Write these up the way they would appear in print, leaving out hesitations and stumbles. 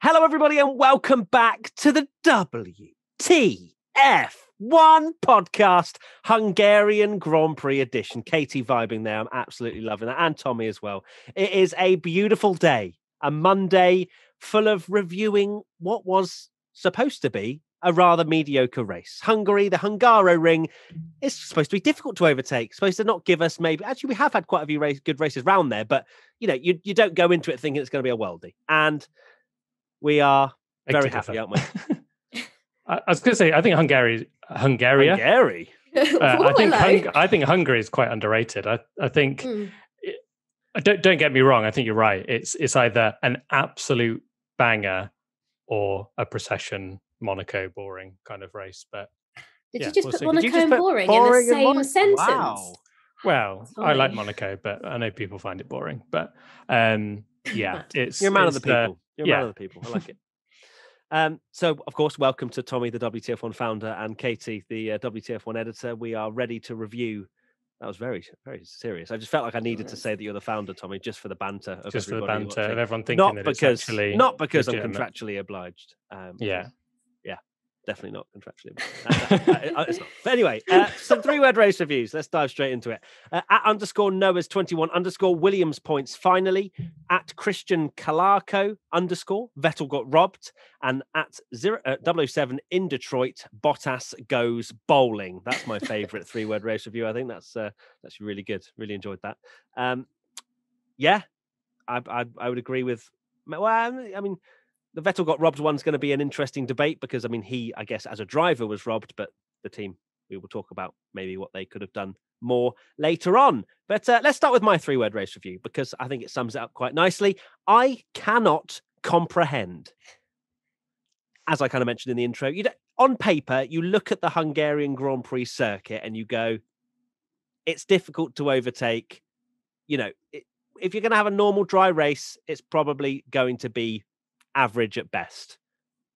Hello, everybody, and welcome back to the WTF1 Podcast, Hungarian Grand Prix edition. Katie vibing there. I'm absolutely loving that. And Tommy as well. It is a beautiful day, a Monday full of reviewing what was supposed to be a rather mediocre race. Hungary, the Hungaroring, is supposed to be difficult to overtake, supposed to not give us maybe... Actually, we have had quite a few good races round there, but, you know, you don't go into it thinking it's going to be a worldie. And we are very happy, aren't we? I was going to say, I think Hungary. Hungary? I think Hungary is quite underrated. I think, don't get me wrong, I think you're right. It's either an absolute banger or a procession Monaco boring kind of race. But Did you just put Monaco and boring in the same sentence? Wow. Well, I like Monaco, but I know people find it boring. But yeah, you're a man of the people. You're a man of the people. I like it. So, of course, welcome to Tommy, the WTF1 founder, and Katie, the WTF1 editor. We are ready to review. That was very, very serious. I just felt like I needed to say that you're the founder, Tommy, just for the banter. Just for the banter of everyone thinking not that because, it's actually not because legitimate. I'm contractually obliged. Yeah. Definitely not contractually obliged. It's not. But anyway, some three-word race reviews. Let's dive straight into it. At _Noah's21 _Williams points finally. At Christian Calarco _, Vettel got robbed. And at 007 in Detroit, Bottas goes bowling. That's my favourite three-word race review. I think that's really good. Really enjoyed that. Yeah, I would agree with. Well, I mean, the Vettel got robbed one's going to be an interesting debate because, I mean, he, I guess, as a driver was robbed, but the team, we will talk about maybe what they could have done more later on. But let's start with my three-word race review because I think it sums it up quite nicely. I cannot comprehend, as I kind of mentioned in the intro, on paper, you look at the Hungarian Grand Prix circuit and you go, it's difficult to overtake. You know, if you're going to have a normal dry race, it's probably going to be average at best.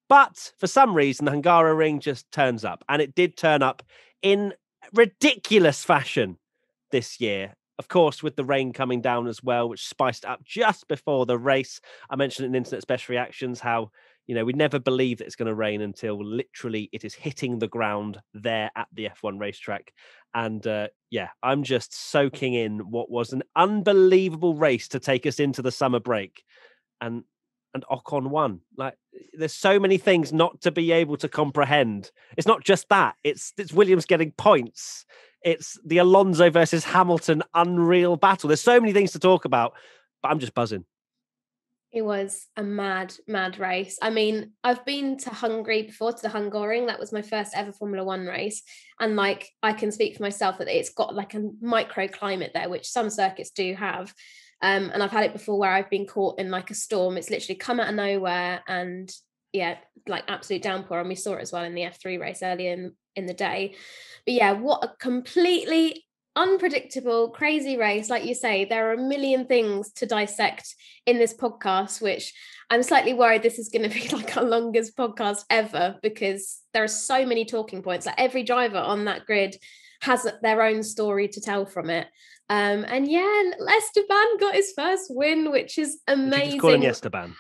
But for some reason, the Hungaroring just turns up. And it did turn up in ridiculous fashion this year. Of course, with the rain coming down as well, which spiced up just before the race. I mentioned in Internet Special Reactions how, you know, we never believe that it's going to rain until literally it is hitting the ground there at the F1 racetrack. And yeah, I'm just soaking in what was an unbelievable race to take us into the summer break. And Ocon won. Like, there's so many things not to be able to comprehend. It's not just that. It's Williams getting points. It's the Alonso versus Hamilton unreal battle. There's so many things to talk about, but I'm just buzzing. It was a mad, mad race. I mean, I've been to Hungary before, to the Hungaroring. That was my first ever Formula One race. And like, I can speak for myself that it's got like a microclimate there, which some circuits do have. And I've had it before where I've been caught in like a storm. It's literally come out of nowhere and yeah, like absolute downpour. And we saw it as well in the F3 race earlier in the day. But yeah, what a completely unpredictable, crazy race. Like you say, there are a million things to dissect in this podcast, which I'm slightly worried this is going to be like our longest podcast ever because there are so many talking points. Like every driver on that grid has their own story to tell from it. And yeah, Esteban got his first win, which is amazing. Did you just call him Esteban?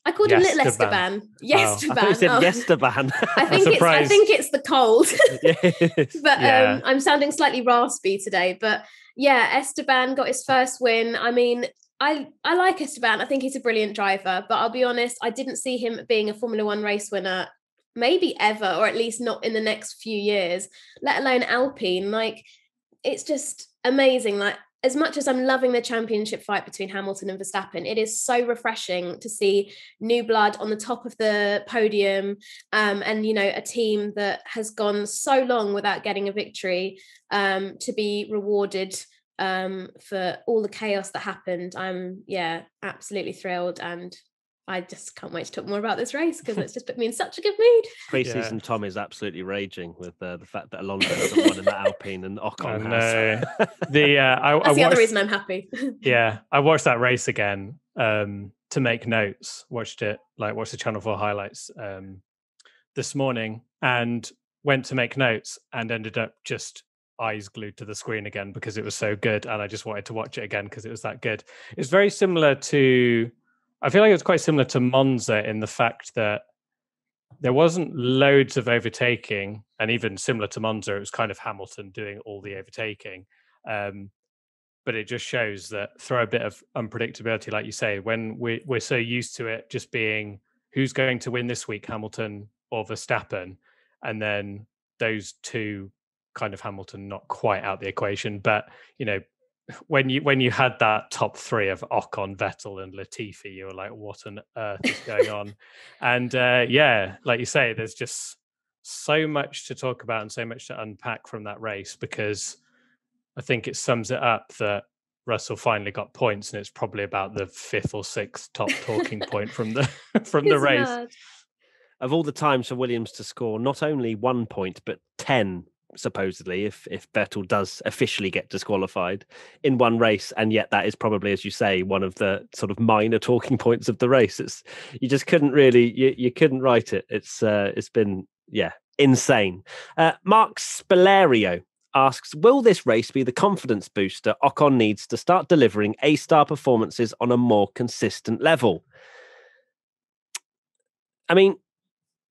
I called him Little Esteban. Yes, I thought you said Esteban. I think it's the cold. Yes. But I'm sounding slightly raspy today. But yeah, Esteban got his first win. I mean, I like Esteban. I think he's a brilliant driver. But I'll be honest, I didn't see him being a Formula One race winner maybe ever, or at least not in the next few years, let alone Alpine. Like, it's just amazing. Like, as much as I'm loving the championship fight between Hamilton and Verstappen, it is so refreshing to see new blood on the top of the podium, and, you know, a team that has gone so long without getting a victory, to be rewarded for all the chaos that happened. I'm, absolutely thrilled, and I just can't wait to talk more about this race because it's just put me in such a good mood. Pre-season Tom is absolutely raging with the fact that Alonso hasn't won in that Alpine and Ocon has. That's the other reason I'm happy. Yeah, I watched that race again to make notes. Watched the Channel 4 highlights this morning and went to make notes and ended up just eyes glued to the screen again because it was so good and I just wanted to watch it again because it was that good. It's very similar to I feel like it was quite similar to Monza in the fact that there wasn't loads of overtaking, and even similar to Monza, it was kind of Hamilton doing all the overtaking. But it just shows that throw a bit of unpredictability, like you say, when we're so used to it just being who's going to win this week, Hamilton or Verstappen, and then those two, kind of Hamilton not quite out the equation, but when you had that top three of Ocon, Vettel, and Latifi, you were like, what on earth is going on? And like you say, there's just so much to talk about and so much to unpack from that race, because I think it sums it up that Russell finally got points, and it's probably about the fifth or sixth top talking point from the race. Mad. Of all the times for Williams to score not only 1 point but 10, supposedly, if Vettel does officially get disqualified in one race, and yet that is probably, as you say, one of the sort of minor talking points of the race. You just couldn't really you couldn't write it. It's been insane. Mark Spalario asks, will this race be the confidence booster Ocon needs to start delivering A-star performances on a more consistent level? I mean,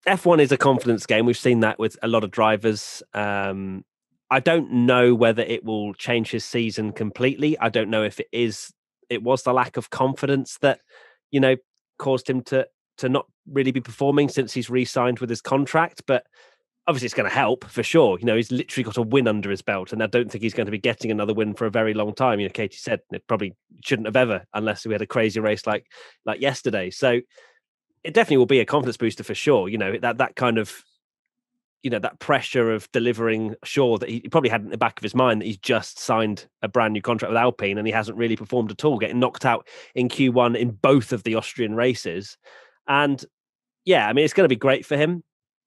F1 is a confidence game. We've seen that with a lot of drivers. I don't know whether it will change his season completely. I don't know if it was the lack of confidence that, caused him to not really be performing since he's re-signed with his contract. But obviously it's going to help for sure. He's literally got a win under his belt, and I don't think he's going to be getting another win for a very long time. Katie said it probably shouldn't have ever, unless we had a crazy race like yesterday. So it definitely will be a confidence booster for sure. That kind of, that pressure of delivering, sure, that he probably had in the back of his mind that he's just signed a brand new contract with Alpine and he hasn't really performed at all, getting knocked out in Q1 in both of the Austrian races. And it's going to be great for him.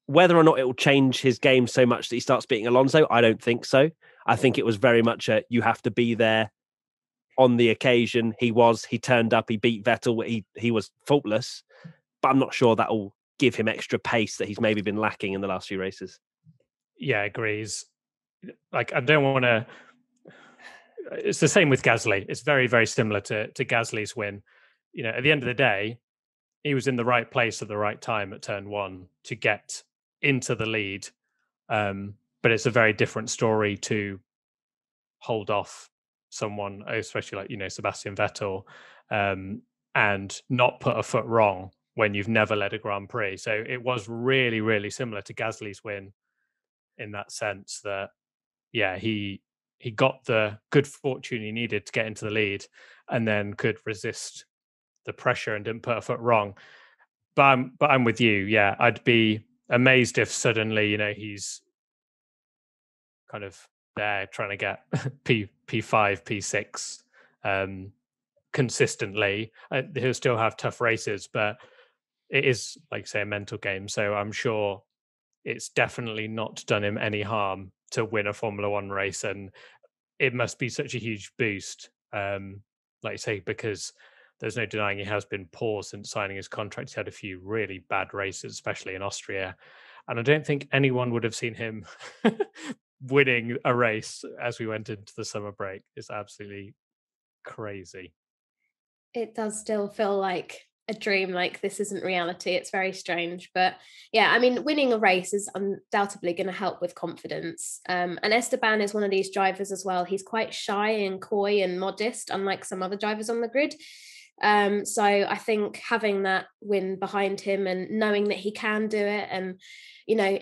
Whether or not it will change his game so much that he starts beating Alonso, I don't think so. I think it was very much you have to be there on the occasion. He turned up, he beat Vettel, he was faultless, but I'm not sure that will give him extra pace that he's maybe been lacking in the last few races. Yeah, agrees. Like, I don't want to... It's the same with Gasly. It's very, very similar to Gasly's win. At the end of the day, he was in the right place at the right time at turn one to get into the lead. But it's a very different story to hold off someone, especially like, Sebastian Vettel, and not put a foot wrong when you've never led a Grand Prix. So it was really, really similar to Gasly's win in that sense that, he got the good fortune he needed to get into the lead and then could resist the pressure and didn't put a foot wrong. But I'm with you. Yeah, I'd be amazed if suddenly, he's kind of there trying to get P5, P6 consistently. He'll still have tough races, but it is, like say, a mental game. So I'm sure it's definitely not done him any harm to win a Formula One race, and it must be such a huge boost, like you say, because there's no denying he has been poor since signing his contract. He's had a few really bad races, especially in Austria, and I don't think anyone would have seen him winning a race as we went into the summer break. It's absolutely crazy. It does still feel like a dream, like this isn't reality. It's very strange, but winning a race is undoubtedly going to help with confidence, and Esteban is one of these drivers as well. He's quite shy and coy and modest, unlike some other drivers on the grid. So I think having that win behind him and knowing that he can do it, and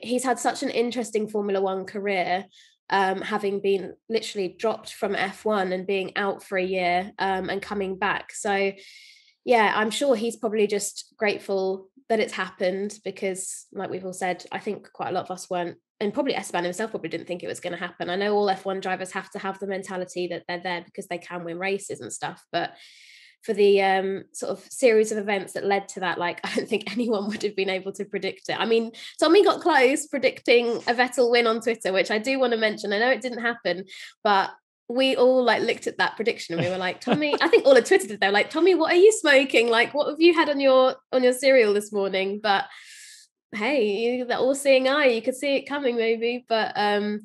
he's had such an interesting Formula One career, having been literally dropped from F1 and being out for a year, and coming back. So I'm sure he's probably just grateful that it's happened, because like we've all said, I think quite a lot of us weren't, and probably Esteban himself probably didn't think it was going to happen. I know all F1 drivers have to have the mentality that they're there because they can win races and stuff, but for the sort of series of events that led to that, like, I don't think anyone would have been able to predict it. I mean, Tommy got close predicting a Vettel win on Twitter, which I do want to mention. I know it didn't happen, but we all like looked at that prediction and we were like, Tommy, I think all of Twitter did. They're like, Tommy, what are you smoking? Like, what have you had on your cereal this morning? But hey, the all-seeing eye, you could see it coming maybe. But I'm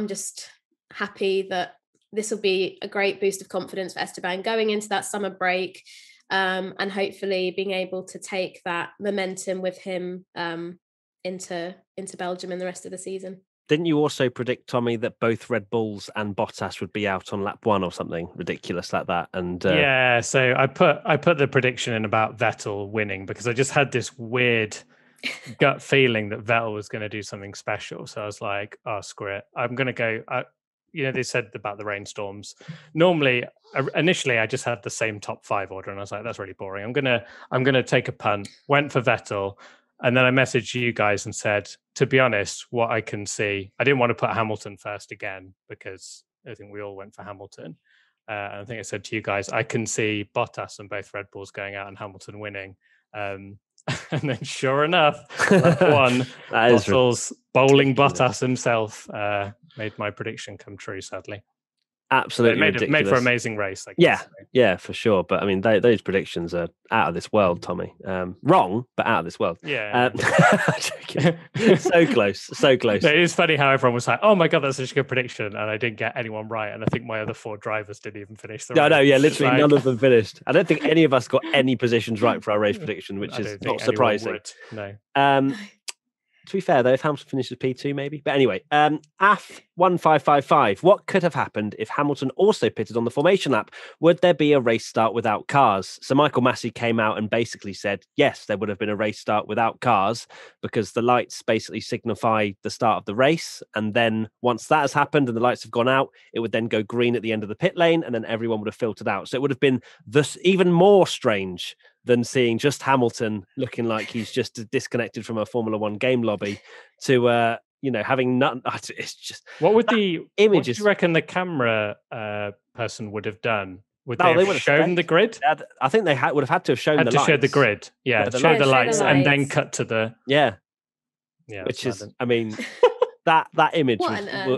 just happy that this will be a great boost of confidence for Esteban going into that summer break. and hopefully being able to take that momentum with him into Belgium in the rest of the season. Didn't you also predict, Tommy, that both Red Bulls and Bottas would be out on lap 1 or something ridiculous like that? And yeah, so I put the prediction in about Vettel winning because I just had this weird gut feeling that Vettel was going to do something special. So I was like, oh, screw it. I'm going to go. They said about the rainstorms. Normally, initially, I just had the same top 5 order, and I was like, that's really boring. I'm gonna take a punt. Went for Vettel, and then I messaged you guys and said, to be honest, what I can see, I didn't want to put Hamilton first again because I think we all went for Hamilton. And I think I said to you guys, I can see Bottas and both Red Bulls going out and Hamilton winning. And then, sure enough, lap 1, Bottas bowling Bottas himself made my prediction come true. Sadly, absolutely made for an amazing race. I guess. Yeah, for sure. But I mean, those predictions are out of this world, Tommy. Wrong, but out of this world. Yeah, so close. No, it is funny how everyone was like, "Oh my god, that's such a good prediction," and I didn't get anyone right. And I think my other 4 drivers didn't even finish the race. No, yeah, literally none of them finished. I don't think any of us got any positions right for our race prediction, which is not surprising. No. To be fair, though, if Hamilton finishes P2, maybe. But anyway, AF1555. What could have happened if Hamilton also pitted on the formation lap? Would there be a race start without cars? So Michael Massey came out and basically said, yes, there would have been a race start without cars because the lights basically signify the start of the race. And then once that has happened and the lights have gone out, it would then go green at the end of the pit lane and then everyone would have filtered out. So it would have been even more strange than seeing just Hamilton looking like he's just disconnected from a Formula One game lobby to, having nothing. It's just what would the images? What do you reckon the camera person would have done? Would they have shown the grid? I think they would have had to have shown the lights. Show the grid. Yeah, show the lights and then cut to the yeah. Which is, I mean. That image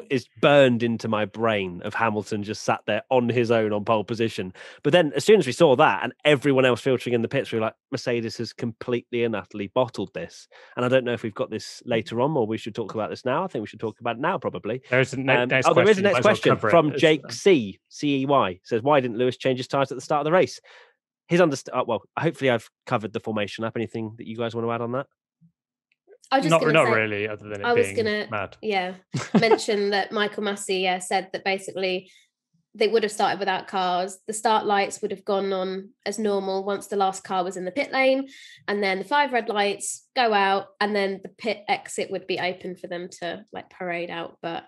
is burned into my brain of Hamilton just sat there on his own on pole position. But then as soon as we saw that and everyone else filtering in the pits, we were like, Mercedes has completely and utterly bottled this. And I don't know if we've got this later on or we should talk about this now. I think we should talk about it now, probably. There's a next question. There is a next question from Jake C. CEY. Says, why didn't Lewis change his tyres at the start of the race? Hopefully I've covered the formation up. Anything that you guys want to add on that? Not really, other than it being mad. Yeah, mention that Michael Massey said that basically they would have started without cars. The start lights would have gone on as normal once the last car was in the pit lane, and then the 5 red lights go out, and then the pit exit would be open for them to parade out. But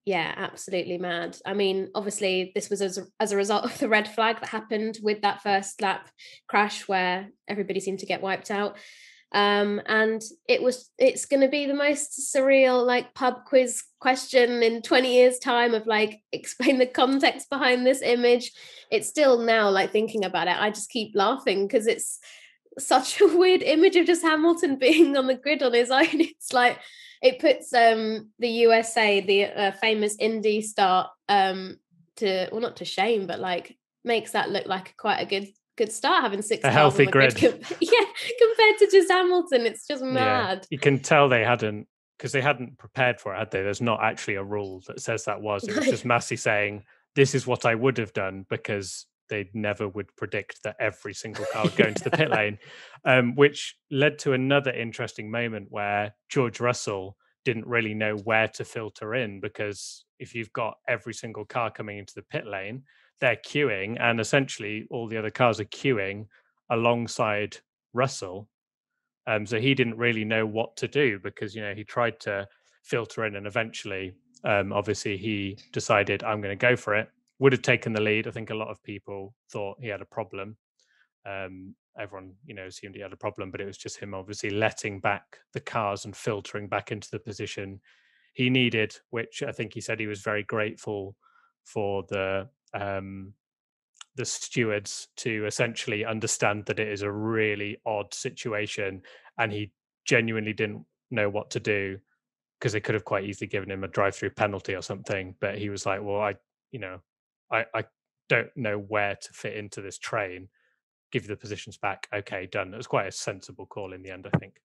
yeah, absolutely mad. I mean, obviously this was as a result of the red flag that happened with that first lap crash where everybody seemed to get wiped out. And it's going to be the most surreal pub quiz question in 20 years time of explain the context behind this image. It's still now thinking about it, I just keep laughing because it's such a weird image of just Hamilton being on the grid on his own. It's it puts the USA, the famous Indy start not to shame, but makes that look like quite a good start, having 6 a healthy grid. Compared to just Hamilton. It's just mad. Yeah. You can tell they hadn't prepared for it, had they? There's not actually a rule that says that was. It was just Massey saying, this is what I would have done, because they never would predict that every single car would go into the pit lane, which led to another interesting moment where George Russell didn't really know where to filter in, because if you've got every single car coming into the pit lane, they're queuing, and essentially all the other cars are queuing alongside Russell. So he didn't really know what to do, because he tried to filter in, and eventually obviously he decided, I'm going to go for it. Would have taken the lead. I think a lot of people thought he had a problem. Everyone assumed he had a problem, but it was just him obviously letting back the cars and filtering back into the position he needed, which I think he said he was very grateful for the stewards to essentially understand that it is a really odd situation, and he genuinely didn't know what to do, because they could have quite easily given him a drive-through penalty or something. But he was like, well, I don't know where to fit into this train. Give you the positions back. Okay, done. It was quite a sensible call in the end, I think.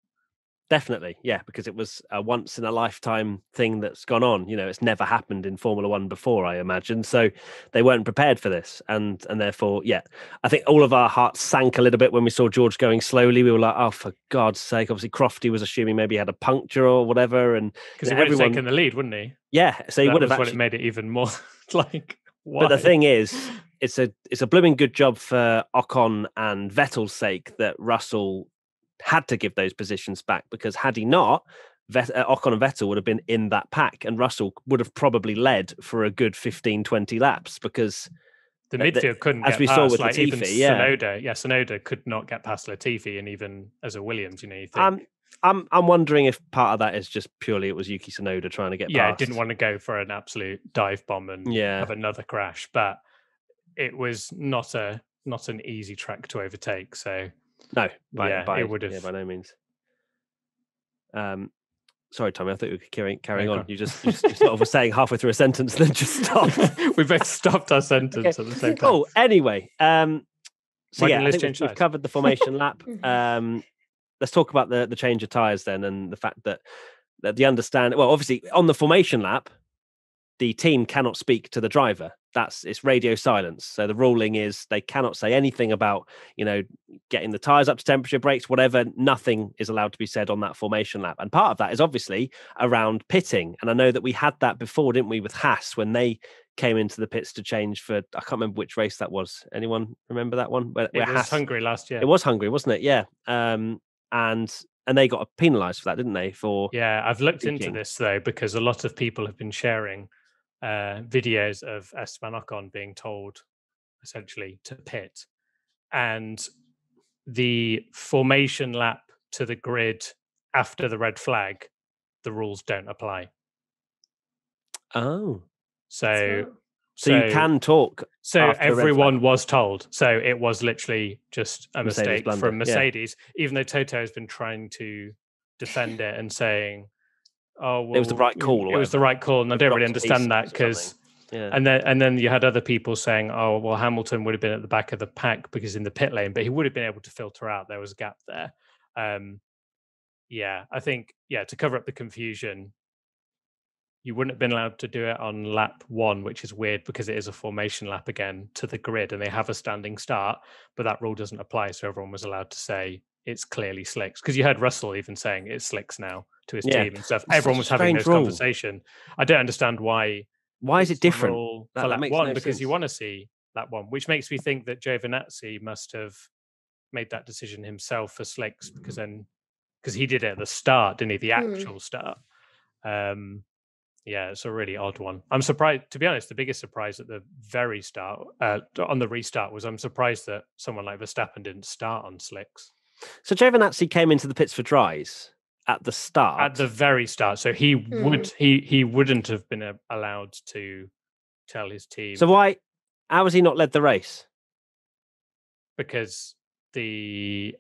Definitely, yeah, because it was a once in a lifetime thing that's gone on. It's never happened in Formula One before, I imagine. So they weren't prepared for this, and therefore, yeah, I think all of our hearts sank a little bit when we saw George going slowly. We were like, oh, for God's sake! Obviously, Crofty was assuming maybe he had a puncture or whatever, and because he would have taken the lead, wouldn't he? Yeah, so he would have actually made it even more like. Why? But the thing is, it's a blooming good job for Ocon and Vettel's sake that Russell had to give those positions back, because had he not, Ocon and Vettel would have been in that pack, and Russell would have probably led for a good 15-20 laps, because the midfield couldn't as get we past, saw with like, Latifi, even Tsunoda. Yeah, Tsunoda could not get past Latifi, and even as a Williams, you think. I'm wondering if part of that is just purely it was Yuki Tsunoda trying to get past. Yeah, didn't want to go for an absolute dive bomb and have another crash, but it was not an easy track to overtake. So no, it would have by no means. Sorry, Tommy, I thought you were carrying on. You just sort of were saying halfway through a sentence, then just stopped. We both stopped our sentence at the same time. Oh, anyway. So yeah, I think we've covered the formation lap. Let's talk about the change of tyres then, and the fact that obviously on the formation lap, the team cannot speak to the driver. It's radio silence. So the ruling is they cannot say anything about, getting the tyres up to temperature, brakes, whatever. Nothing is allowed to be said on that formation lap. And part of that is obviously around pitting. And I know that we had that before, didn't we, with Haas, when they came into the pits to change for, I can't remember which race that was. Anyone remember that one? It was Hungary last year. It was Hungary, wasn't it? Yeah. And they got penalised for that, didn't they? I've looked into this though, because a lot of people have been sharing videos of Esteban Ocon being told essentially to pit, and the formation lap to the grid after the red flag, the rules don't apply. Oh, so you can talk. So everyone was told. So it was literally just a mistake from Mercedes, even though Toto has been trying to defend it and saying, oh, well, it was the right call. It was the right call, and I don't really understand that, because, and then you had other people saying, oh, well, Hamilton would have been at the back of the pack because in the pit lane, but he would have been able to filter out. There was a gap there. I think to cover up the confusion, you wouldn't have been allowed to do it on lap 1, which is weird because it is a formation lap again to the grid, and they have a standing start, but that rule doesn't apply. So everyone was allowed to say it's clearly slicks, because you heard Russell even saying it's slicks now to his team and stuff. Everyone was having this conversation. I don't understand why. Why is it different for lap 1? Because you want to see lap 1, which makes me think that Giovinazzi must have made that decision himself for slicks, because he did it at the start, didn't he? The actual start. It's a really odd one. I'm surprised, to be honest. The biggest surprise at the very start, on the restart, was I'm surprised that someone like Verstappen didn't start on slicks. So Giovinazzi came into the pits for dries at the start, at the very start. So he wouldn't have been allowed to tell his team. So how has he not led the race? Because it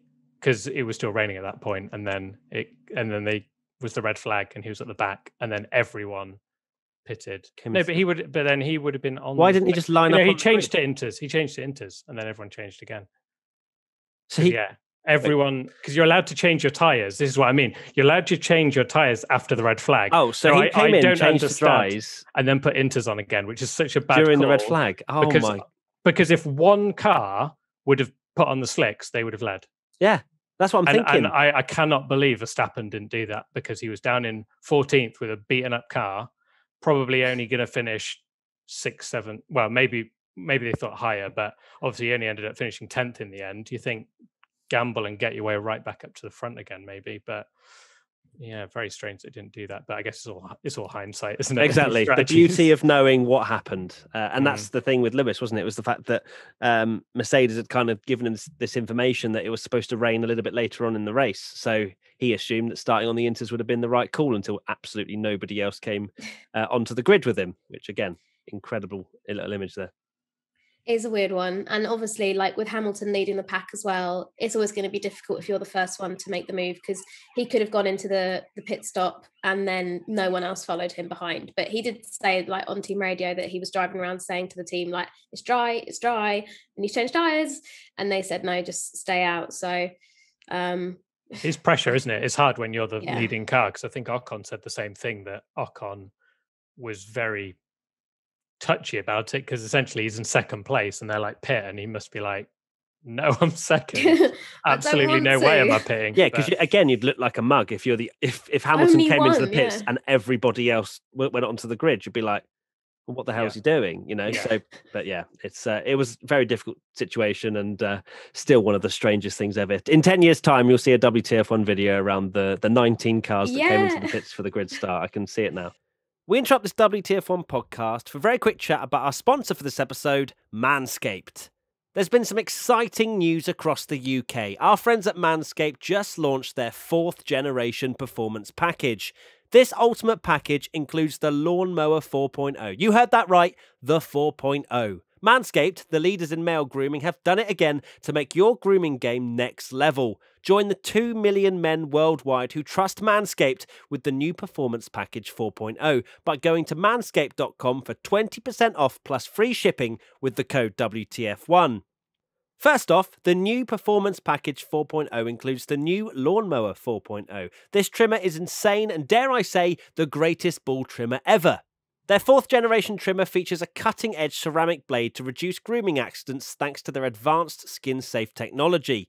was still raining at that point, and then they was the red flag, and he was at the back, and then everyone pitted. But he would have been on. Why didn't he just line up? He changed to inters. He changed to inters, and then everyone changed again. So everyone, because you're allowed to change your tires. This is what I mean. You're allowed to change your tires after the red flag. Oh, so he came in, changed the dries, and then put inters on again, which is such a bad during call, the red flag. Oh because if one car would have put on the slicks, they would have led. Yeah. That's what I'm thinking. And I cannot believe Verstappen didn't do that, because he was down in 14th with a beaten up car, probably only going to finish 6th, 7th. Well, maybe they thought higher, but obviously he only ended up finishing 10th in the end. You think gamble and get your way right back up to the front again, maybe. But yeah, very strange they didn't do that. But I guess it's all hindsight, isn't it? Exactly. The beauty of knowing what happened. And that's the thing with Lewis, wasn't it? It was the fact that Mercedes had kind of given him this information that it was supposed to rain a little bit later on in the race. So he assumed that starting on the inters would have been the right call, until absolutely nobody else came onto the grid with him, which again, incredible little image there. Is a weird one. And obviously, like with Hamilton leading the pack as well, it's always going to be difficult if you're the first one to make the move, because he could have gone into the pit stop and then no one else followed him behind. But he did say, like, on team radio, that he was driving around saying to the team, like, it's dry, and you change tyres, and they said no, just stay out. So It's pressure, isn't it? It's hard when you're the leading car, because I think Ocon said the same thing, that Ocon was very touchy about it, because essentially he's in second place and they're like, pit, and he must be like, no, I'm second. Absolutely no way am I pitting. Yeah, because again, you'd look like a mug if if Hamilton came into the pits and everybody else went onto the grid. You'd be like, well, what the hell is he doing? You know. Yeah. So, but yeah, it was a very difficult situation, and still one of the strangest things ever. In 10 years' time, you'll see a WTF1 video around the 19 cars that came into the pits for the grid start. I can see it now. We interrupt this WTF1 podcast for a very quick chat about our sponsor for this episode, Manscaped. There's been some exciting news across the UK. Our friends at Manscaped just launched their 4th generation performance package. This ultimate package includes the Lawnmower 4.0. You heard that right, the 4.0. Manscaped, the leaders in male grooming, have done it again to make your grooming game next level. Join the 2 million men worldwide who trust Manscaped with the new Performance Package 4.0 by going to manscaped.com for 20% off plus free shipping with the code WTF1. First off, the new Performance Package 4.0 includes the new Lawnmower 4.0. This trimmer is insane and, dare I say, the greatest ball trimmer ever. Their 4th generation trimmer features a cutting-edge ceramic blade to reduce grooming accidents thanks to their advanced skin-safe technology.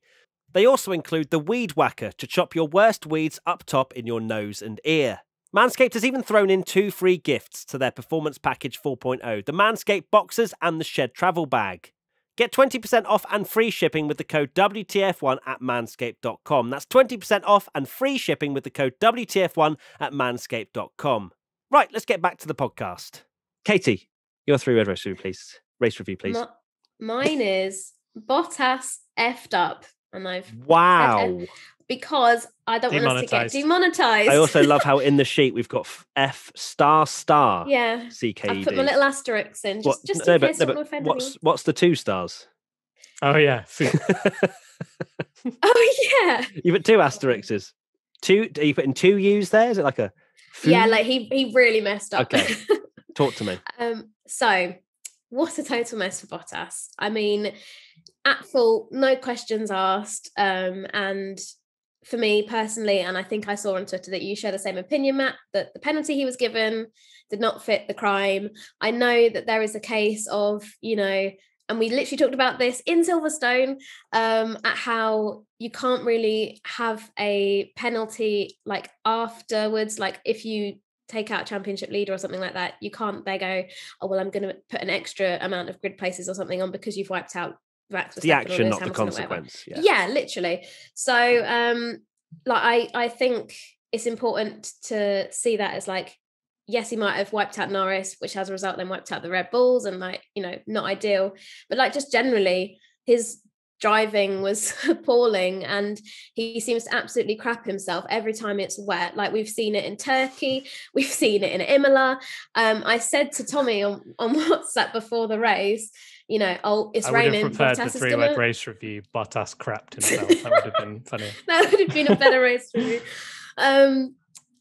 They also include the Weed Whacker to chop your worst weeds up top in your nose and ear. Manscaped has even thrown in 2 free gifts to their Performance Package 4.0, the Manscaped Boxers and the Shed Travel Bag. Get 20% off and free shipping with the code WTF1 at manscaped.com. That's 20% off and free shipping with the code WTF1 at manscaped.com. Right, let's get back to the podcast. Katie, your 3-word race review, please. Mine is Bottas effed up. And I've said because I don't want us to get demonetized. I also love how in the sheet we've got F star. Yeah. CKED. I've put my little asterisks in just in case someone offended me. What's the 2 stars? Oh, yeah. Oh, yeah. You put 2 asterisks. Are you putting 2 U's there? Is it like a... Yeah, like he really messed up. Okay. Talk to me. So, what a total mess for Bottas. I mean, at fault, no questions asked. And for me personally, and I think I saw on Twitter that you share the same opinion, Matt, that the penalty he was given did not fit the crime. I know that there is a case of, and we literally talked about this in Silverstone, at how you can't really have a penalty like afterwards, like if you take out a championship leader or something like that, you can't, they go, oh, well, I'm going to put an extra amount of grid places or something on because you've wiped out the action, not the consequence. Yeah, literally. So I think it's important to see that as like, yes, he might have wiped out Norris, which as a result then wiped out the Red Bulls, and not ideal. But like just generally, his driving was appalling, and he seems to absolutely crap himself every time it's wet. Like we've seen it in Turkey, we've seen it in Imola. I said to Tommy on WhatsApp before the race, it's raining. I would have preferred the 3-word race review. Bottas crapped himself. That would have been funny. That would have been a better race review.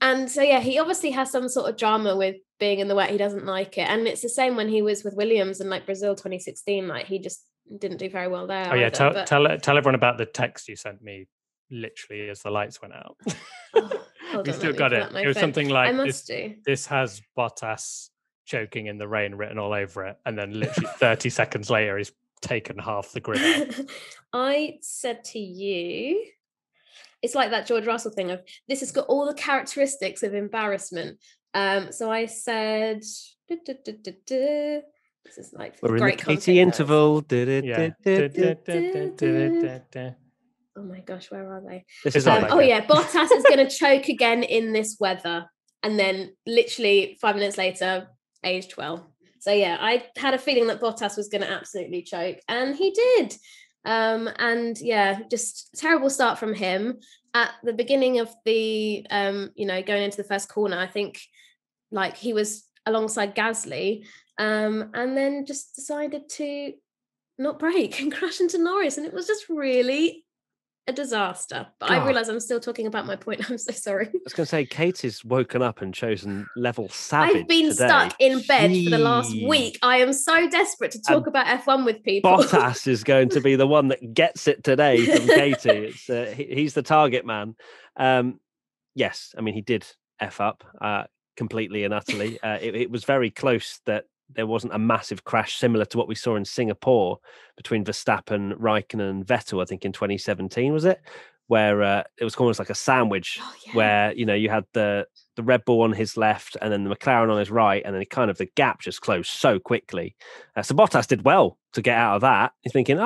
And so, yeah, he obviously has some sort of drama with being in the wet. He doesn't like it. And it's the same when he was with Williams in like Brazil 2016. Like he just didn't do very well there. Oh, yeah. Tell everyone about the text you sent me literally as the lights went out. You still got it. It was something like, this has Bottas choking in the rain written all over it. And then literally 30 seconds later, he's taken half the grid out. I said to you... It's like that George Russell thing of this has got all the characteristics of embarrassment. So I said, this is like we're in the Katie interval. Oh my gosh, where are they? This is Bottas is going to choke again in this weather, and then literally 5 minutes later, aged well. So yeah, I had a feeling that Bottas was going to absolutely choke, and he did. And yeah, just terrible start from him at the beginning of the going into the first corner. I think like he was alongside Gasly, and then just decided to not brake and crash into Norris, and it was just really a disaster. But God. I realise I'm still talking about my point. I'm so sorry. I was going to say, Katie's woken up and chosen level savage. I've been today. stuck in bed for the last week. I am so desperate to talk about F1 with people. Bottas is going to be the one that gets it today from Katie. He's the target man. Yes, I mean, he did F up completely and utterly. It was very close that there wasn't a massive crash similar to what we saw in Singapore between Verstappen, Raikkonen and Vettel, I think in 2017, was it? Where it was almost like a sandwich where, you had the Red Bull on his left and then the McLaren on his right. And then the gap just closed so quickly. So Bottas did well to get out of that. He's thinking,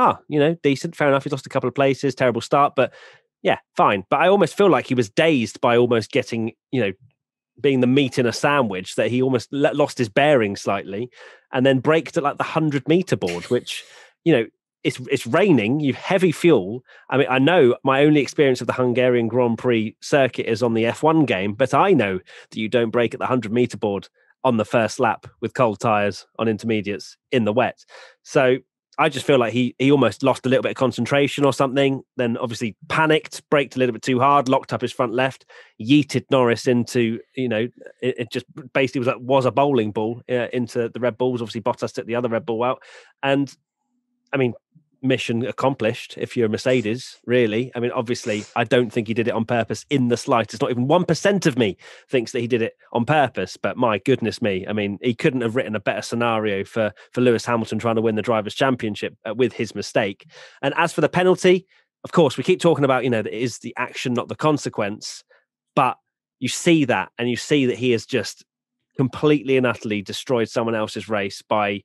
decent, fair enough. He's lost a couple of places, terrible start, but yeah, fine. But I almost feel like he was dazed by almost getting, being the meat in a sandwich, that he almost lost his bearing slightly and then braked at like the 100-meter board, which, it's raining, you've heavy fuel. I mean, I know my only experience of the Hungarian Grand Prix circuit is on the F1 game, but I know that you don't brake at the 100-meter board on the first lap with cold tyres on intermediates in the wet. So I just feel like he almost lost a little bit of concentration or something, then obviously panicked, braked a little bit too hard, locked up his front left, yeeted Norris into, it just basically was a bowling ball into the Red Bulls. Obviously Bottas took the other Red Bull out. And I mean, mission accomplished if you're a Mercedes, really. I mean, obviously, I don't think he did it on purpose in the slightest. Not even 1% of me thinks that he did it on purpose. But my goodness me, I mean, he couldn't have written a better scenario for Lewis Hamilton trying to win the Drivers' Championship with his mistake. And as for the penalty, of course, we keep talking about, that it is the action, not the consequence. But you see that, and you see that he has just completely and utterly destroyed someone else's race by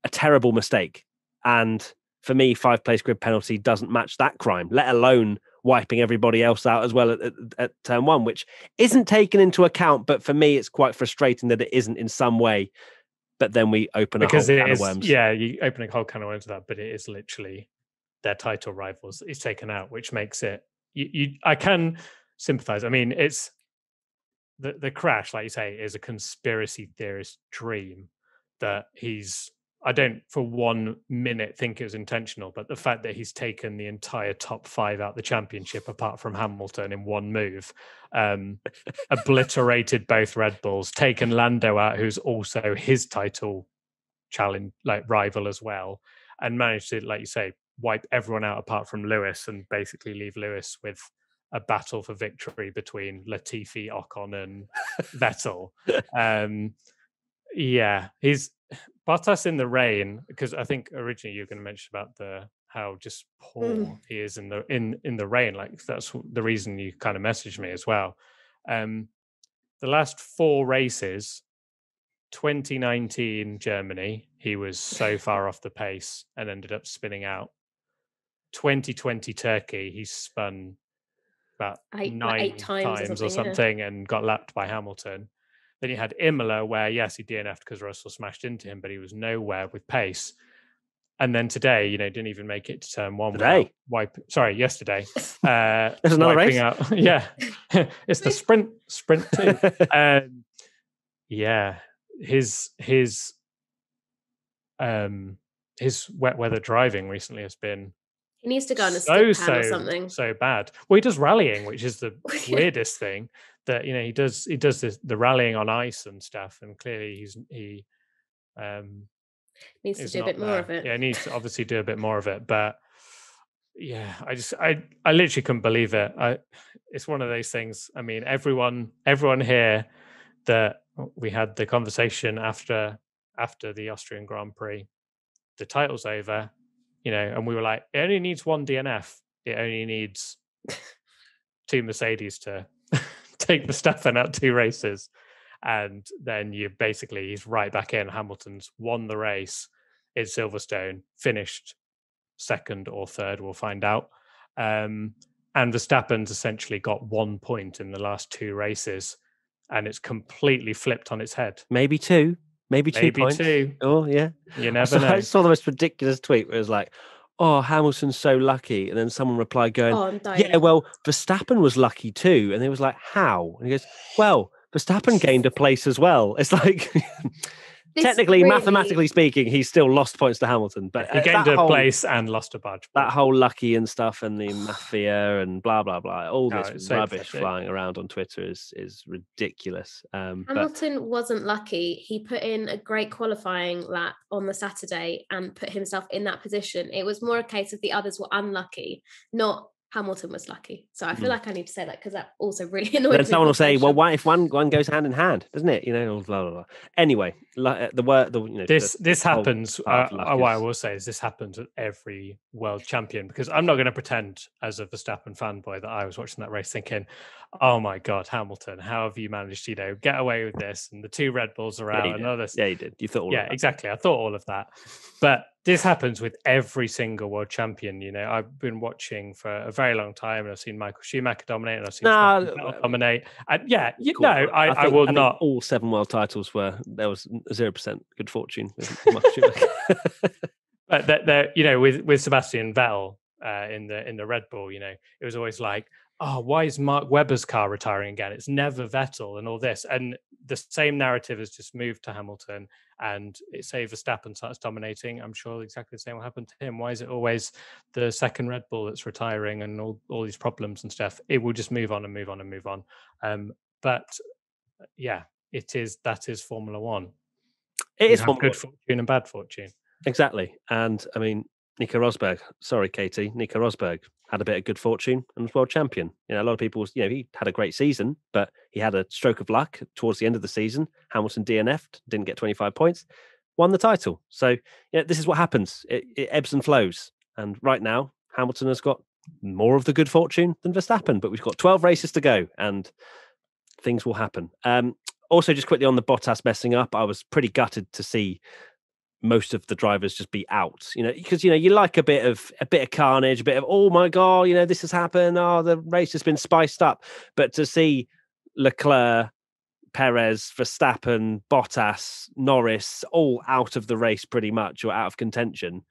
a terrible mistake. And for me, 5-place grid penalty doesn't match that crime, let alone wiping everybody else out as well at turn one, which isn't taken into account. But for me, it's quite frustrating that it isn't in some way. But then we open a whole can of worms. Yeah, you open a whole can of worms to that, but it is literally their title rivals is taken out, which makes it, I can sympathize. I mean, it's the crash, like you say, is a conspiracy theorist dream that I don't for 1 minute think it was intentional, but the fact that he's taken the entire top 5 out the championship, apart from Hamilton, in one move, obliterated both Red Bulls, taken Lando out, who's also his title challenge, like rival as well, and managed to, like you say, wipe everyone out apart from Lewis and basically leave Lewis with a battle for victory between Latifi, Ocon and Vettel. He's Bottas in the rain, because I think originally you were going to mention about how just poor he is in the rain. Like that's the reason you kind of messaged me as well. The last 4 races, 2019 Germany, he was so far off the pace and ended up spinning out. 2020 Turkey, he spun about 9 times or something and got lapped by Hamilton. Then you had Imola, where, yes, he DNF'd because Russell smashed into him, but he was nowhere with pace. And then today, didn't even make it to turn one. Yesterday. There's another race? Yeah. It's the sprint 2. His wet weather driving recently has been he needs to go on a stick pan or something. So bad. Well, he does rallying, which is the weirdest thing. That he does the rallying on ice and stuff, and clearly he needs to do a bit more of it. Yeah, he needs to obviously do a bit more of it. But yeah, I literally couldn't believe it. It's one of those things. I mean, everyone here that we had the conversation after the Austrian Grand Prix, the title's over, and we were like, it only needs 1 DNF. It only needs 2 Mercedes to take Verstappen out 2 races, and then he's right back in. Hamilton's won the race in Silverstone, finished 2nd or 3rd, we'll find out, and Verstappen's essentially got 1 point in the last 2 races, and it's completely flipped on its head. Maybe 2 points. 2. Oh yeah, you never know. I saw the most ridiculous tweet where it was like, oh, Hamilton's so lucky. And then someone replied going, yeah, well, Verstappen was lucky too. And he was like, how? And he goes, well, Verstappen gained a place as well. It's like, technically, mathematically speaking, he's still lost points to Hamilton. But he gained a place and lost a badge. That whole lucky and stuff and the mafia and blah, blah, blah. All this rubbish flying around on Twitter is ridiculous. Hamilton wasn't lucky. He put in a great qualifying lap on the Saturday and put himself in that position. It was more a case of the others were unlucky, not Hamilton was lucky. So I feel like I need to say that because that also really annoys me. Then someone will say, well, why if one goes hand in hand, doesn't it? Blah, blah, blah. Anyway, this happens. What I will say is this happens with every world champion, because I'm not going to pretend as a Verstappen fanboy that I was watching that race thinking, oh my God, Hamilton, how have you managed to, get away with this? And the 2 Red Bulls are out and all this. Yeah, you did. You thought all of that. Yeah, exactly. I thought all of that. But this happens with every single world champion. I've been watching for a very long time, and I've seen Michael Schumacher dominate, and I've seen Vettel dominate. And I will not. All 7 world titles there was 0% good fortune with Michael Schumacher. But with Sebastian Vettel in the Red Bull, it was always like, oh, why is Mark Webber's car retiring again? It's never Vettel and all this. And the same narrative has just moved to Hamilton, and say Verstappen starts dominating, I'm sure exactly the same will happen to him. Why is it always the second Red Bull that's retiring and all these problems and stuff? It will just move on and move on and move on. But yeah, that is Formula One. It is good fortune and bad fortune. Exactly. And I mean, Nico Rosberg, sorry, Katie, Nico Rosberg had a bit of good fortune and was world champion. A lot of people, he had a great season, but he had a stroke of luck towards the end of the season. Hamilton DNF'd, didn't get 25 points, won the title. So this is what happens. It ebbs and flows. And right now, Hamilton has got more of the good fortune than Verstappen, but we've got 12 races to go and things will happen. Also, just quickly on the Bottas messing up, I was pretty gutted to see most of the drivers just be out, because you like a bit of carnage, a bit of, oh my God, this has happened, oh, the race has been spiced up. But to see Leclerc, Perez, Verstappen, Bottas, Norris all out of the race pretty much, or out of contention,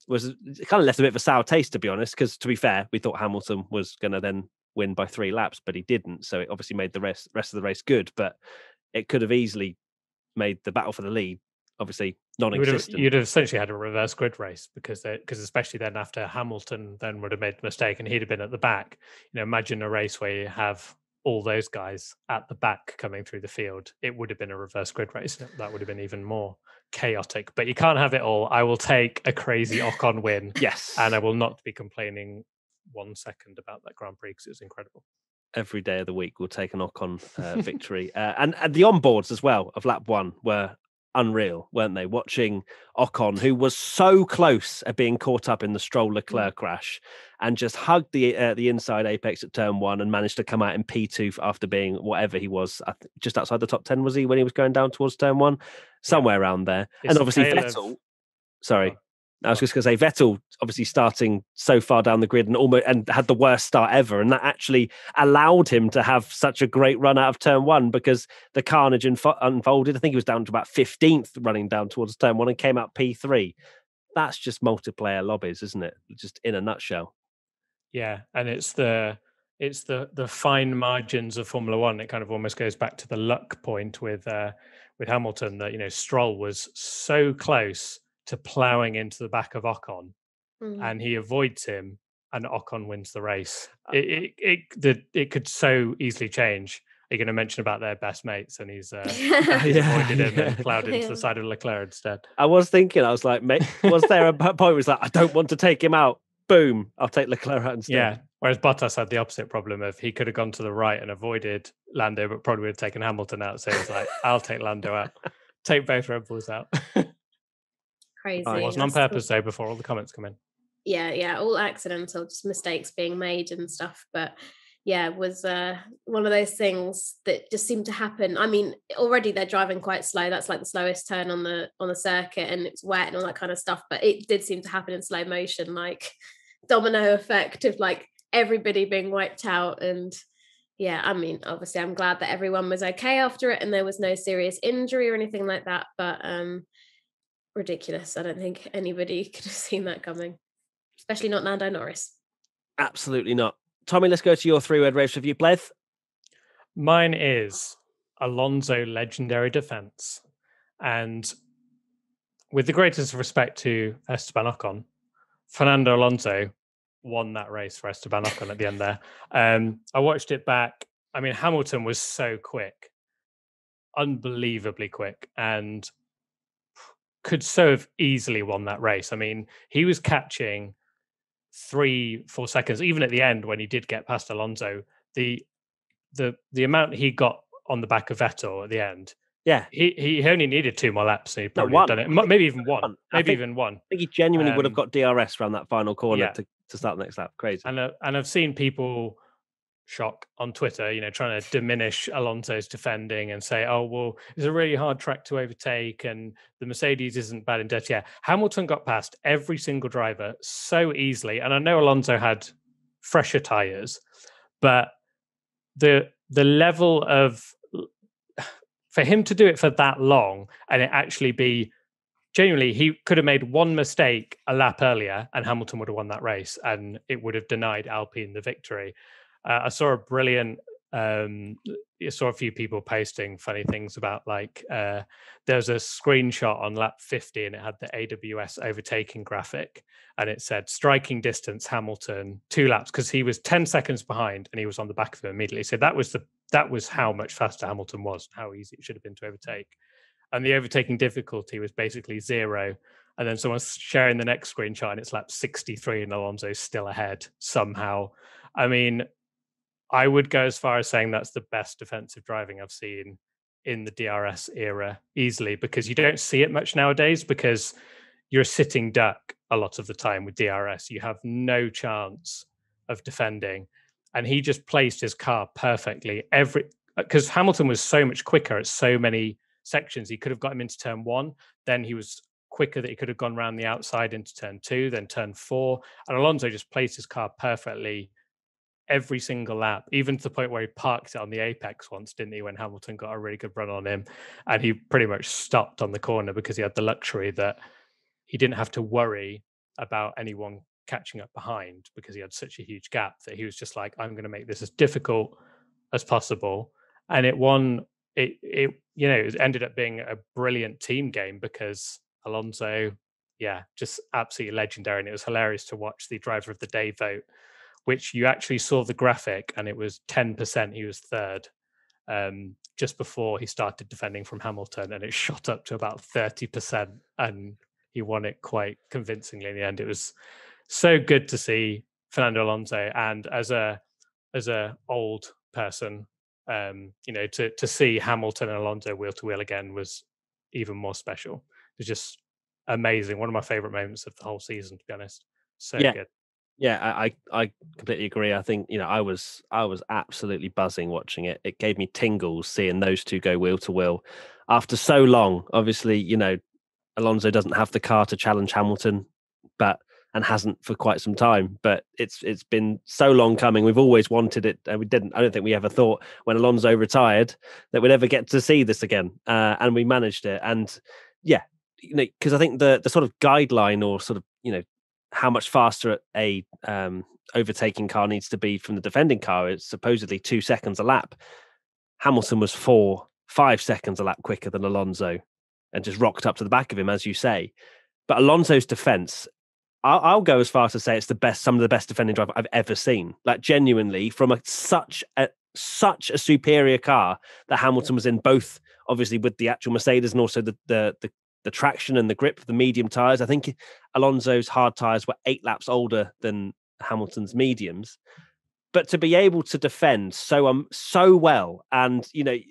it kind of left a bit of a sour taste, to be honest, because to be fair, we thought Hamilton was going to then win by 3 laps, but he didn't. So it obviously made the rest of the race good, but it could have easily made the battle for the lead obviously non-existent. You'd have essentially had a reverse grid race because especially then after Hamilton then would have made the mistake and he'd have been at the back. Imagine a race where you have all those guys at the back coming through the field. It would have been a reverse grid race. That would have been even more chaotic. But you can't have it all. I will take a crazy Ocon win. Yes. And I will not be complaining 1 second about that Grand Prix because it was incredible. Every day of the week we'll take an Ocon victory. And the onboards as well of lap 1 were unreal, weren't they? Watching Ocon, who was so close at being caught up in the Stroll Leclerc crash, and just hugged the inside apex at turn 1 and managed to come out in P2 after being whatever he was, just outside the top 10, was he, when he was going down towards turn 1? Somewhere around there. And obviously Vettel, I was just going to say, Vettel obviously starting so far down the grid and had the worst start ever. And that actually allowed him to have such a great run out of turn 1 because the carnage unfolded. I think he was down to about 15th running down towards turn 1 and came out P3. That's just multiplayer lobbies, isn't it? Just in a nutshell. Yeah. And it's the fine margins of Formula One. It kind of almost goes back to the luck point with Hamilton that, Stroll was so close to ploughing into the back of Ocon, and he avoids him, and Ocon wins the race. It could so easily change. Are you going to mention about their best mates, and he's avoided him and ploughed into the side of Leclerc instead? I was thinking, I was like, mate, was there a point where it's like, I don't want to take him out? Boom, I'll take Leclerc out instead. Yeah. Whereas Bottas had the opposite problem of he could have gone to the right and avoided Lando, but probably would have taken Hamilton out. So he's like, I'll take Lando out, take both Red Bulls out. Crazy. It wasn't on purpose though, before all the comments come in. Yeah, all accidental, just mistakes being made and stuff. But yeah, it was one of those things that just seemed to happen. I mean, already they're driving quite slow. That's like the slowest turn on the circuit, and it's wet and all that kind of stuff. But it did seem to happen in slow motion, like domino effect of like everybody being wiped out. And yeah, I mean, obviously I'm glad that everyone was okay after it and there was no serious injury or anything like that. But ridiculous. I don't think anybody could have seen that coming, especially not Lando Norris. Absolutely not. Tommy, let's go to your 3-word race review, Bleth. Mine is Alonso legendary defense. And with the greatest respect to Esteban Ocon, Fernando Alonso won that race for Esteban Ocon at the end there. I watched it back. I mean, Hamilton was so quick, unbelievably quick, and could so have easily won that race. I mean, he was catching 3-4 seconds, even at the end when he did get past Alonso. The amount he got on the back of Vettel at the end, yeah, he only needed 2 more laps, and he'd probably have done it. Maybe even one. I think he genuinely would have got DRS around that final corner to start the next lap. Crazy. And I've seen people shock on Twitter, trying to diminish Alonso's defending and say, oh, well, it's a really hard track to overtake and the Mercedes isn't bad and dirty. Yeah, Hamilton got past every single driver so easily. And I know Alonso had fresher tyres, but the level of, for him to do it for that long and it actually be, genuinely, he could have made one mistake a lap earlier and Hamilton would have won that race and it would have denied Alpine the victory. I saw a brilliant, I saw a few people posting funny things about there was a screenshot on lap 50 and it had the AWS overtaking graphic and it said striking distance Hamilton 2 laps because he was 10 seconds behind and he was on the back of him immediately. So that was how much faster Hamilton was, how easy it should have been to overtake. And the overtaking difficulty was basically 0. And then someone's sharing the next screenshot and it's lap 63 and Alonso's still ahead somehow. I mean, I would go as far as saying that's the best defensive driving I've seen in the DRS era easily, because you don't see it much nowadays because you're a sitting duck a lot of the time with DRS. You have no chance of defending. And he just placed his car perfectly because Hamilton was so much quicker at so many sections. He could have got him into turn 1. Then he was quicker that he could have gone around the outside into turn 2, then turn 4. And Alonso just placed his car perfectly every single lap, even to the point where he parked it on the apex once, didn't he, when Hamilton got a really good run on him. And he pretty much stopped on the corner because he had the luxury that he didn't have to worry about anyone catching up behind because he had such a huge gap that he was just like, I'm going to make this as difficult as possible. And it ended up being a brilliant team game because Alonso, just absolutely legendary. And it was hilarious to watch the driver of the day vote, which you actually saw the graphic and it was 10%. He was third just before he started defending from Hamilton, and it shot up to about 30% and he won it quite convincingly in the end. It was so good to see Fernando Alonso, and as a old person, to see Hamilton and Alonso wheel to wheel again was even more special. It was just amazing. One of my favorite moments of the whole season, to be honest. So good. Yeah, I completely agree. I think, I was absolutely buzzing watching it. It gave me tingles seeing those two go wheel to wheel after so long. Obviously, Alonso doesn't have the car to challenge Hamilton, and hasn't for quite some time. But it's been so long coming. We've always wanted it, and we didn't. I don't think we ever thought when Alonso retired that we'd ever get to see this again. And we managed it. And because I think the sort of guideline or sort of how much faster a overtaking car needs to be from the defending car is supposedly 2 seconds a lap. Hamilton was 4-5 seconds a lap quicker than Alonso and just rocked up to the back of him, as you say. But Alonso's defense, I'll go as far as to say it's some of the best defending driver I've ever seen. Like genuinely, from such a superior car that Hamilton was in, both obviously with the actual Mercedes and also the traction and the grip of the medium tyres. I think Alonso's hard tyres were 8 laps older than Hamilton's mediums. But to be able to defend so well, and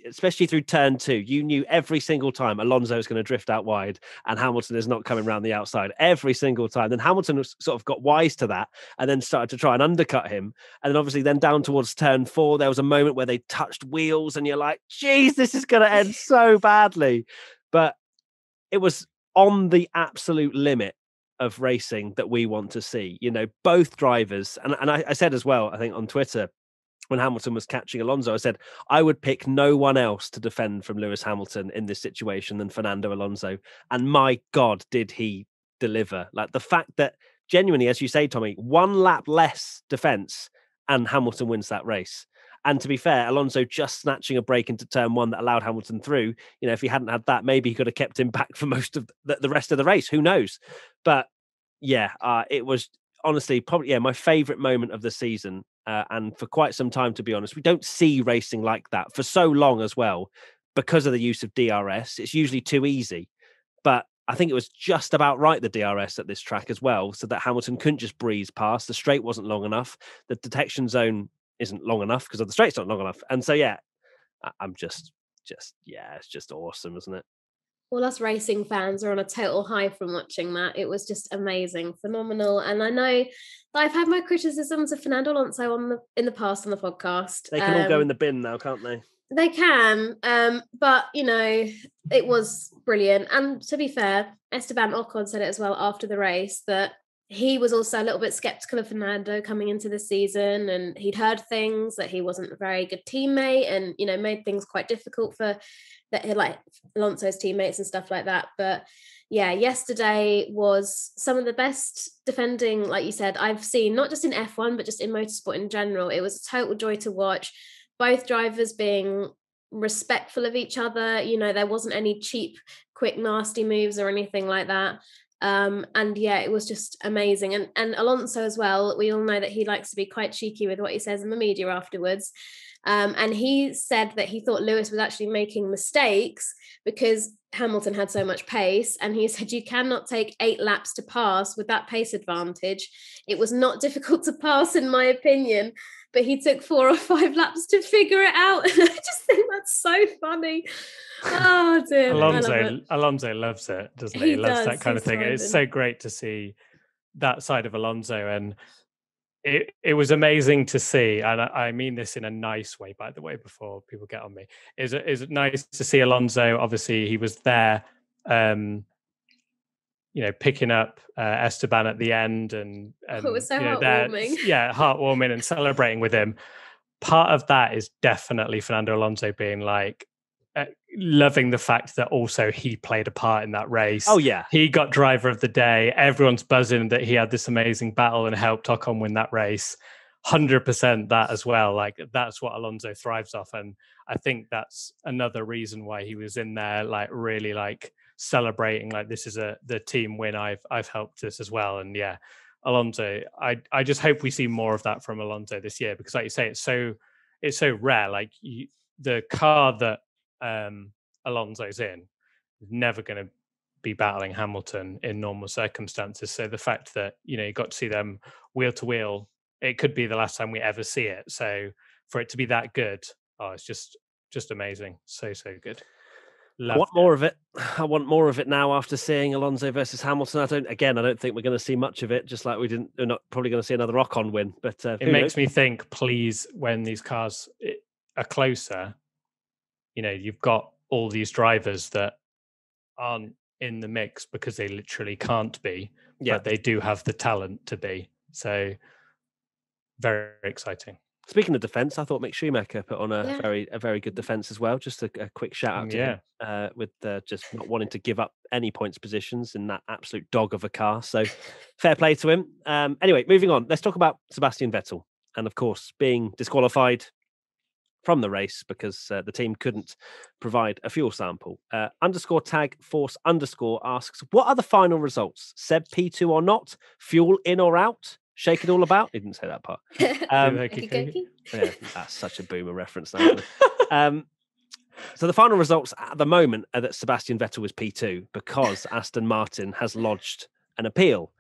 especially through turn 2, you knew every single time Alonso is going to drift out wide and Hamilton is not coming around the outside every single time. Then Hamilton sort of got wise to that and then started to try and undercut him. And then obviously then down towards turn 4, there was a moment where they touched wheels and you're like, geez, this is going to end so badly. But it was on the absolute limit of racing that we want to see. Both drivers, and I said as well, I think on Twitter, when Hamilton was catching Alonso, I said, I would pick no one else to defend from Lewis Hamilton in this situation than Fernando Alonso. And my God, did he deliver. Like the fact that genuinely, as you say, Tommy, 1 lap less defense and Hamilton wins that race. And to be fair, Alonso just snatching a break into turn one that allowed Hamilton through, if he hadn't had that, maybe he could have kept him back for most of the rest of the race. Who knows? But yeah, it was honestly probably my favourite moment of the season. And for quite some time, to be honest, we don't see racing like that for so long as well because of the use of DRS. It's usually too easy. But I think it was just about right, the DRS at this track as well, so that Hamilton couldn't just breeze past. The straight wasn't long enough. The detection zone isn't long enough because the straight's not long enough. And so, I'm just, it's just awesome, isn't it? Well, us racing fans are on a total high from watching that. It was just amazing, phenomenal. And I know that I've had my criticisms of Fernando Alonso in the past on the podcast. They can all go in the bin now, can't they? They can, but it was brilliant. And to be fair, Esteban Ocon said it as well after the race that he was also a little bit skeptical of Fernando coming into the season, and he'd heard things that he wasn't a very good teammate, and made things quite difficult for like Alonso's teammates and stuff like that. But yeah, yesterday was some of the best defending, like you said, I've seen, not just in F1 but just in motorsport in general. It was a total joy to watch. Both drivers being respectful of each other. There wasn't any cheap, quick, nasty moves or anything like that. And yeah, it was just amazing. And Alonso as well, we all know that he likes to be quite cheeky with what he says in the media afterwards. And he said that he thought Lewis was actually making mistakes because Hamilton had so much pace. And he said, you cannot take 8 laps to pass with that pace advantage. It was not difficult to pass, in my opinion, but he took 4 or 5 laps to figure it out. And I just think that's so funny. Oh dear. Alonso loves it, doesn't he? He loves that kind of thing. It's so great to see that side of Alonso, and it was amazing to see, and I mean this in a nice way, by the way, before people get on me. Is it nice to see Alonso? Obviously, he was there, picking up Esteban at the end, and it was so heartwarming. Heartwarming and celebrating with him. Part of that is definitely Fernando Alonso being like, loving the fact that also he played a part in that race. Oh yeah, he got driver of the day. Everyone's buzzing that he had this amazing battle and helped Ocon win that race. 100% that as well. Like, that's what Alonso thrives off, and I think that's another reason why he was in there, like really like celebrating, like this is the team win. I've helped this as well. And yeah, Alonso, I just hope we see more of that from Alonso this year, because like you say, it's so rare. Like the car that Alonso's in is never going to be battling Hamilton in normal circumstances. So the fact that you got to see them wheel to wheel, it could be the last time we ever see it. So for it to be that good, it's just amazing. So good. I want more of it. I want more of it now after seeing Alonso versus Hamilton. I don't think we're going to see much of it. Just like we're not probably going to see another Ocon win. But it makes me think, please, when these cars are closer, you've got all these drivers that aren't in the mix because they literally can't be, but they do have the talent to be. So very exciting. Speaking of defence, I thought Mick Schumacher put on a very good defence as well. Just a quick shout out to him with just not wanting to give up any points positions in that absolute dog of a car. So fair play to him. Anyway, moving on. Let's talk about Sebastian Vettel, and of course being disqualified from the race because the team couldn't provide a fuel sample. _tag force_ asks, what are the final results? Seb P2 or not? Fuel in or out? Shake it all about? He didn't say that part. Yeah, that's such a boomer reference now. So the final results at the moment are that Sebastian Vettel is P2 because Aston Martin has lodged an appeal.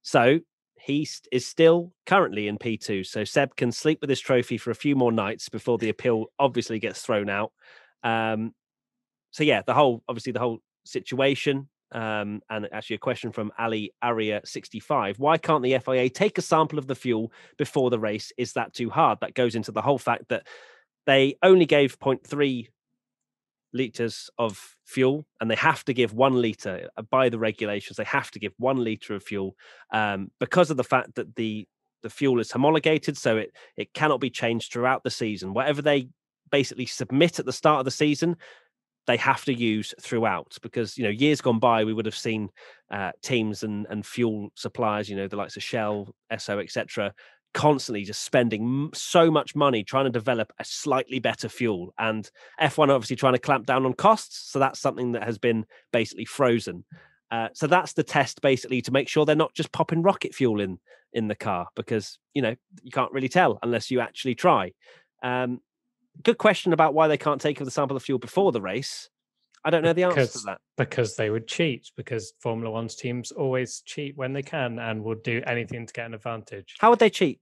So he is still currently in P2. So Seb can sleep with his trophy for a few more nights before the appeal obviously gets thrown out. So yeah, the whole situation. And actually a question from Ali Aria 65. Why can't the FIA take a sample of the fuel before the race? Is that too hard? That goes into the whole fact that they only gave 0.3 litres of fuel, and they have to give 1 litre by the regulations. They have to give 1 litre of fuel because of the fact that the fuel is homologated, so it cannot be changed throughout the season. Whatever they basically submit at the start of the season, they have to use throughout, because years gone by we would have seen teams and fuel suppliers, the likes of Shell, Esso, etc., constantly just spending so much money trying to develop a slightly better fuel, and F1 obviously trying to clamp down on costs. So that's something that has been basically frozen. So that's the test, basically, to make sure they're not just popping rocket fuel in the car, because, you can't really tell unless you actually try. Good question about why they can't take the sample of fuel before the race. I don't know the answer to that. Because they would cheat, because Formula One's teams always cheat when they can and would do anything to get an advantage. How would they cheat?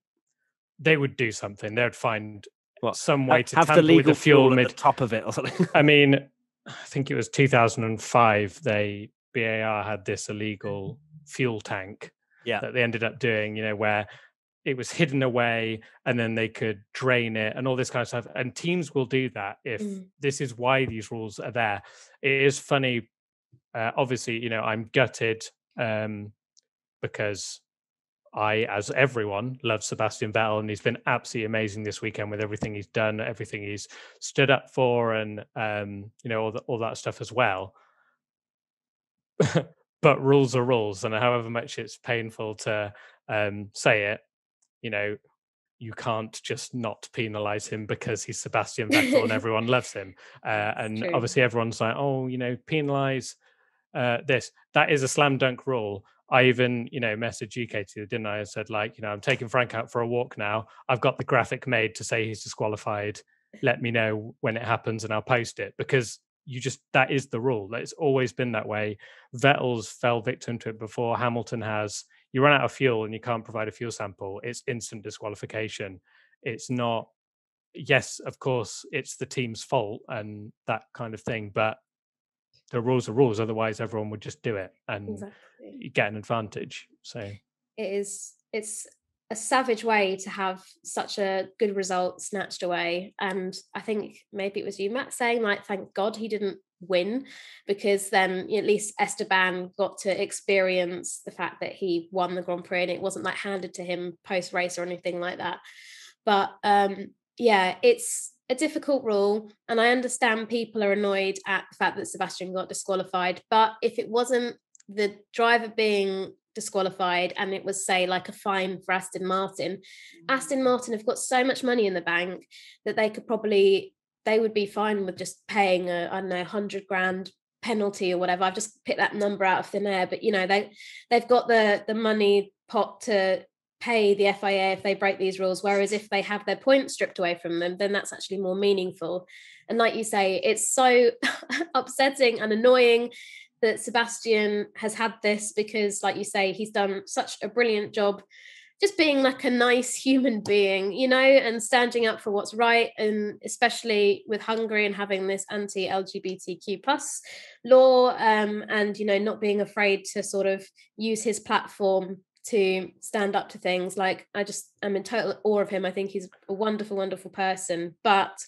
They would do something. They would find some way to have tamper the legal with the fuel at the top of it or something. I mean, I think it was 2005. BAR had this illegal fuel tank that they ended up doing, where it was hidden away and then they could drain it and all this kind of stuff. And teams will do that if this is why these rules are there. It is funny. Obviously, I'm gutted because I, as everyone, love Sebastian Vettel, and he's been absolutely amazing this weekend with everything he's done, everything he's stood up for, and all that stuff as well. But rules are rules, and however much it's painful to say it, you can't just not penalize him because he's Sebastian Vettel and everyone loves him. And true. Obviously everyone's like, penalize this. That is a slam dunk rule. I even, messaged you, Katie, didn't I? I said, I'm taking Frank out for a walk now. I've got the graphic made to say he's disqualified. Let me know when it happens and I'll post it, because that is the rule. It's always been that way. Vettel's fell victim to it before. Hamilton has. You run out of fuel and you can't provide a fuel sample, it's instant disqualification. It's not, yes, of course, it's the team's fault and that kind of thing, but the rules are rules. Otherwise, everyone would just do it and get an advantage. So it's a savage way to have such a good result snatched away. And I think maybe it was you, Matt, saying thank God he didn't win, because then at least Esteban got to experience the fact that he won the Grand Prix and it wasn't handed to him post race or anything like that. But it's a difficult rule, and I understand people are annoyed at the fact that Sebastian got disqualified, but if it wasn't the driver being disqualified and it was, say, a fine for Aston Martin have got so much money in the bank that they would be fine with just paying a, I don't know, 100 grand penalty or whatever. I've just picked that number out of thin air, but they've got the money pot to pay the FIA if they break these rules, whereas if they have their points stripped away from them, then that's actually more meaningful. And like you say, it's so upsetting and annoying that Sebastian has had this, because like you say, he's done such a brilliant job just being a nice human being, and standing up for what's right, and especially with Hungary and having this anti-LGBTQ plus law, and not being afraid to sort of use his platform to stand up to things. I'm in total awe of him. I think he's a wonderful, wonderful person. But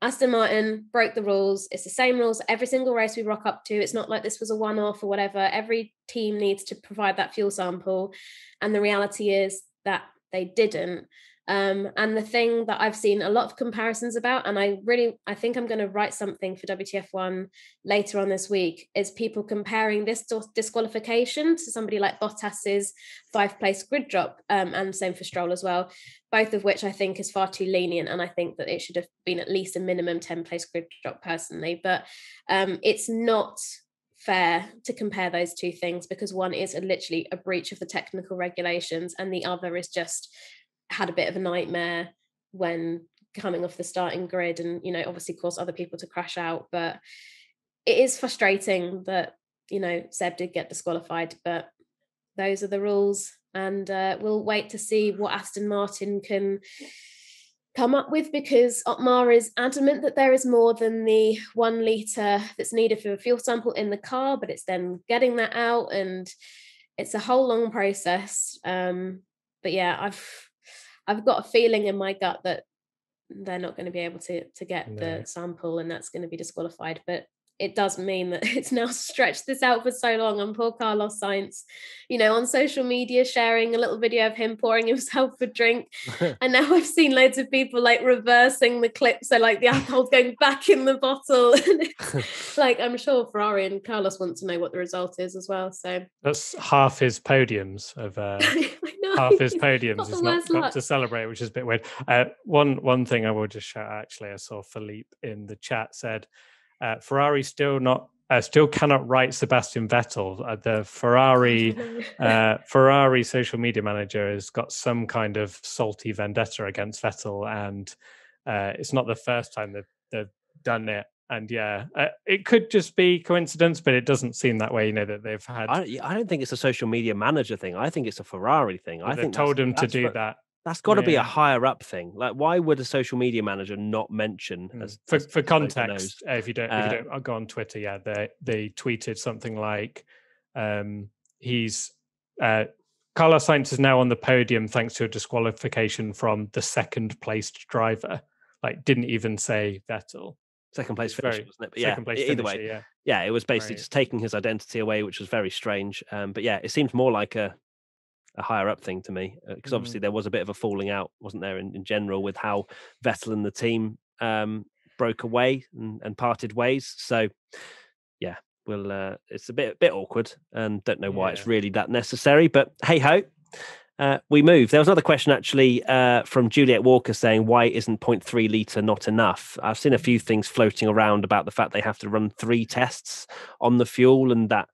Aston Martin broke the rules. It's the same rules every single race we rock up to. It's not like this was a one-off or whatever. Every team needs to provide that fuel sample. And the reality is that they didn't. And the thing that I've seen a lot of comparisons about, and I think I'm going to write something for WTF1 later on this week, is people comparing this disqualification to somebody like Bottas's 5-place grid drop, and same for Stroll as well, both of which I think is far too lenient, and I think that it should have been at least a minimum 10-place grid drop personally. But it's not fair to compare those two things, because one is literally a breach of the technical regulations and the other is just had a bit of a nightmare when coming off the starting grid, and obviously caused other people to crash out. But it is frustrating that Seb did get disqualified, but those are the rules, and we'll wait to see what Aston Martin can come up with, because Otmar is adamant that there is more than the 1 litre that's needed for a fuel sample in the car, but it's then getting that out, and it's a whole long process. But yeah, I've got a feeling in my gut that they're not going to be able to get the sample, and that's going to be disqualified. But it does mean that it's now stretched this out for so long. And poor Carlos Sainz, you know, on social media sharing a little video of him pouring himself a drink. And now I've seen loads of people like reversing the clip, so like the alcohol's going back in the bottle. And it's like, I'm sure Ferrari and Carlos want to know what the result is as well. So that's half his podiums of half his podiums is not got to celebrate, which is a bit weird. One thing I will just shout out, actually, I saw Philippe in the chat said Ferrari still cannot write Sebastian Vettel. The Ferrari social media manager has got some kind of salty vendetta against Vettel, and it's not the first time they've done it. And it could just be coincidence, but it doesn't seem that way. You know, that they've had. I don't think it's a social media manager thing. I think it's a Ferrari thing. I think told him to do that. That's got to be a higher up thing. Like, why would a social media manager not mention? For context, if you don't go on Twitter, they tweeted something like, Carlos Sainz is now on the podium thanks to a disqualification from the second placed driver. Like, didn't even say Vettel. Second place finish, wasn't it? But either way, it was basically just taking his identity away, which was very strange. But it seems more like a higher up thing to me, because obviously there was a bit of a falling out, wasn't there, in general, with how Vettel and the team broke away and parted ways. So it's a bit awkward, and don't know why it's really that necessary, but hey ho. We move. There was another question actually from Juliet Walker saying, why isn't 0.3 litre not enough? I've seen a few things floating around about the fact they have to run 3 tests on the fuel, and that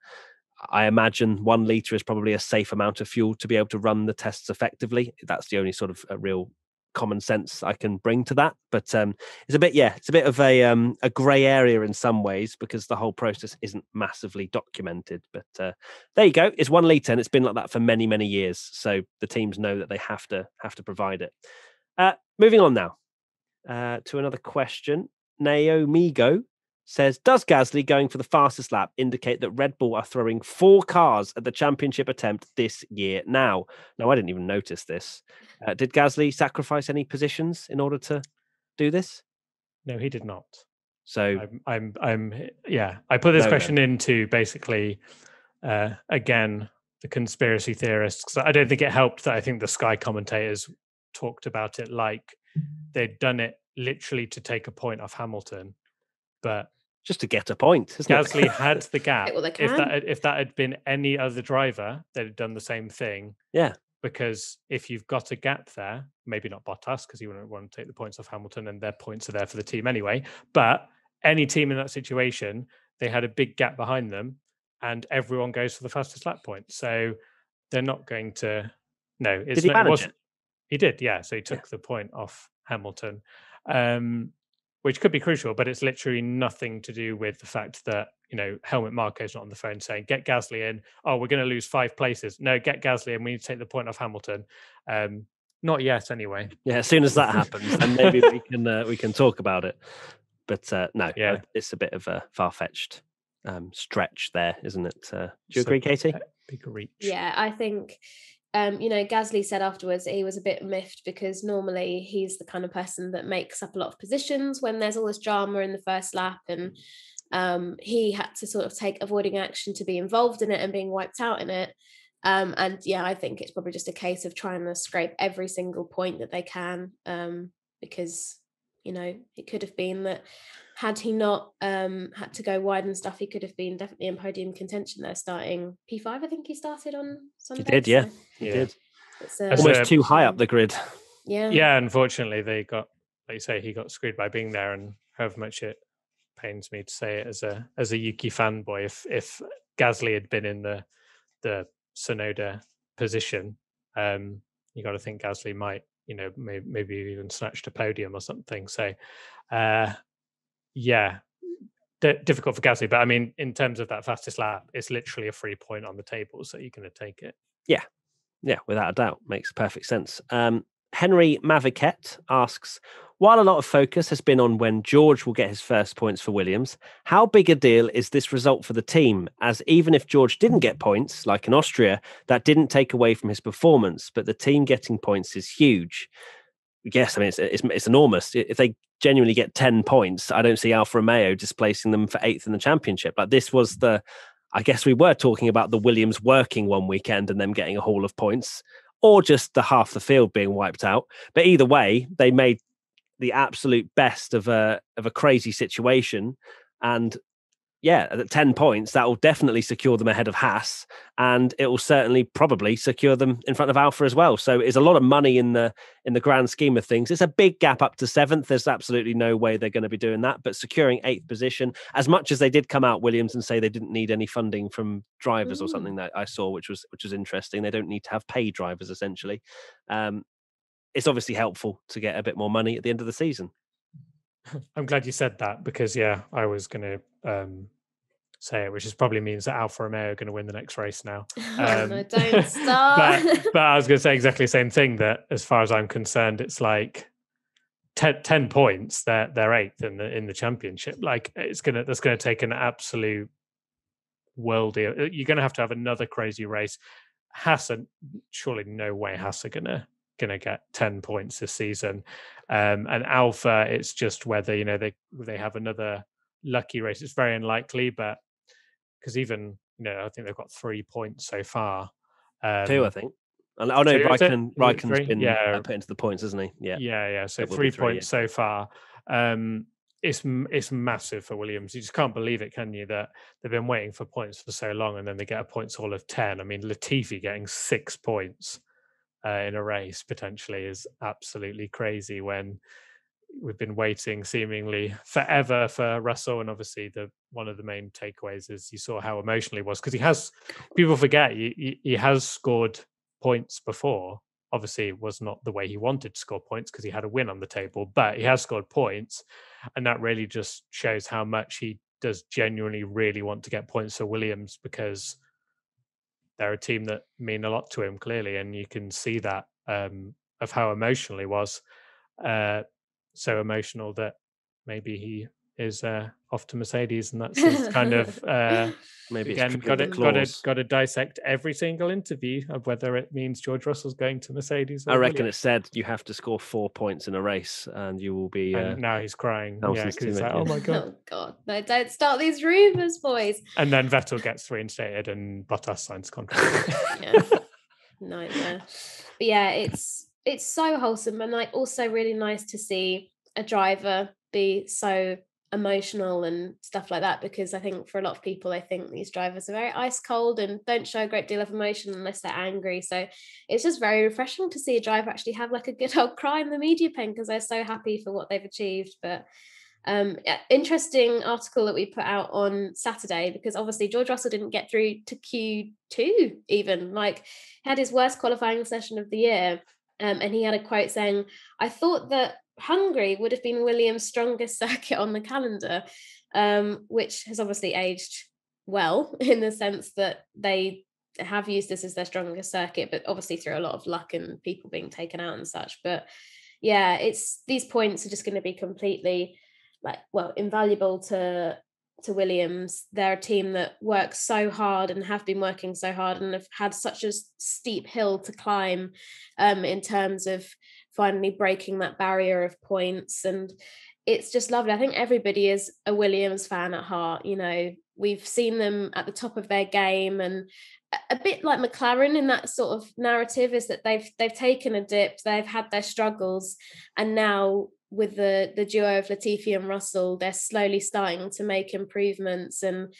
I imagine 1 litre is probably a safe amount of fuel to be able to run the tests effectively. That's the only sort of real common sense I can bring to that. But it's a bit of a grey area in some ways, because the whole process isn't massively documented. But there you go. It's 1 litre, and it's been like that for many, many years. So the teams know that they have to provide it. Moving on now to another question. Naomigo says, does Gasly going for the fastest lap indicate that Red Bull are throwing 4 cars at the championship attempt this year now? No, I didn't even notice this. Did Gasly sacrifice any positions in order to do this? No, he did not. So I put this question into basically, again, the conspiracy theorists, because I don't think it helped that I think the Sky commentators talked about it like they'd done it literally to take a point off Hamilton. But just to get a point, Gasly had the gap. If that had been any other driver, they'd have done the same thing. Yeah. Because if you've got a gap there, maybe not Bottas, because he wouldn't want to take the points off Hamilton, and their points are there for the team anyway. But any team in that situation, they had a big gap behind them, and everyone goes for the fastest lap point. So they're not going to. No, did he manage it? He did, yeah. So he took the point off Hamilton. Which could be crucial, but it's literally nothing to do with the fact that, you know, Helmut Marko's not on the phone saying, get Gasly in. Oh, we're going to lose 5 places. No, get Gasly in. We need to take the point off Hamilton. Not yet, anyway. Yeah, as soon as that happens, then maybe we can talk about it. But it's a bit of a far-fetched stretch there, isn't it? Do you agree, Katie? Big reach. Yeah, I think... Gasly said afterwards that he was a bit miffed, because normally he's the kind of person that makes up a lot of positions when there's all this drama in the first lap, and he had to sort of take avoiding action to be involved in it and being wiped out in it. I think it's probably just a case of trying to scrape every single point that they can, because, you know, it could have been that had he not had to go wide and stuff, he could have been definitely in podium contention there, starting P5. I think he started on Sunday. He did, yeah. He did. It's almost too high up the grid. Yeah. Yeah, unfortunately, they got, like you say, he got screwed by being there, and however much it pains me to say it as a Yuki fanboy, if Gasly had been in the Tsunoda position, you got to think Gasly might, you know, maybe even snatched a podium or something. So, difficult for Gasly. But I mean, in terms of that fastest lap, it's literally a 3 point on the table, so you're going to take it. Yeah, without a doubt. Makes perfect sense. Henry Maviket asks, while a lot of focus has been on when George will get his first points for Williams, how big a deal is this result for the team? As even if George didn't get points, like in Austria, that didn't take away from his performance, but the team getting points is huge. yes, I mean, it's enormous. If they genuinely get 10 points, I don't see Alfa Romeo displacing them for 8th in the championship. Like, this was I guess we were talking about the Williams working one weekend and them getting a haul of points, or just the half the field being wiped out. But either way, they made the absolute best of a crazy situation. And yeah, at 10 points, that will definitely secure them ahead of Haas, and it will certainly probably secure them in front of Alfa as well. So it's a lot of money in the grand scheme of things. It's a big gap up to 7th. There's absolutely no way they're going to be doing that. But securing 8th position, as much as they did come out, Williams, and say they didn't need any funding from drivers or something that I saw, which was interesting. They don't need to have paid drivers, essentially. It's obviously helpful to get a bit more money at the end of the season. I'm glad you said that, because I was going to say it, which is probably means that Alfa Romeo are going to win the next race now. No, don't start. but I was going to say exactly the same thing, that as far as I'm concerned, it's like 10 points. They're 8th in the championship. Like, that's going to take an absolute worldie. You're going to have another crazy race. Haas, surely no way Haas are going to get 10 points this season. And Alpha, it's just whether they have another lucky race. It's very unlikely, but because even I think they've got 3 points so far. 2, I think. Oh no, Raikkonen's been put into the points, isn't he? Yeah. So 3 points so far. It's massive for Williams. You just can't believe it, can you? That they've been waiting for points for so long, and then they get a points haul of 10. I mean, Latifi getting 6 points in a race potentially is absolutely crazy, when we've been waiting seemingly forever for Russell. And obviously one of the main takeaways is you saw how emotional he was, because people forget he has scored points before. Obviously it was not the way he wanted to score points, because he had a win on the table, but he has scored points, and that really just shows how much he does genuinely really want to get points for Williams, because they're a team that mean a lot to him, clearly, and you can see that of how emotional he was. So emotional that maybe he is off to Mercedes, and that's his kind of maybe again got to dissect every single interview of whether it means George Russell's going to Mercedes. I reckon it said you have to score 4 points in a race, and you will be. And now he's crying. Yeah, because he's like, oh my god, oh god, no! Don't start these rumors, boys. And then Vettel gets reinstated, and Bottas signs contract. Yeah, nightmare. But yeah, it's so wholesome, and like also really nice to see a driver be so emotional and stuff like that, because I think for a lot of people, I think these drivers are very ice cold and don't show a great deal of emotion unless they're angry. So it's just very refreshing to see a driver actually have like a good old cry in the media pen, because they're so happy for what they've achieved. But interesting article that we put out on Saturday, because obviously George Russell didn't get through to Q2 even, like had his worst qualifying session of the year. And he had a quote saying, "I thought that Hungary would have been Williams' strongest circuit on the calendar," which has obviously aged well, in the sense that they have used this as their strongest circuit, but obviously through a lot of luck and people being taken out and such. But yeah, these points are just going to be completely invaluable to Williams. They're a team that works so hard and have been working so hard and have had such a steep hill to climb in terms of finally breaking that barrier of points. And it's just lovely. I think everybody is a Williams fan at heart. We've seen them at the top of their game, and a bit like McLaren in that sort of narrative is that they've taken a dip, they've had their struggles, and now with the duo of Latifi and Russell, they're slowly starting to make improvements. And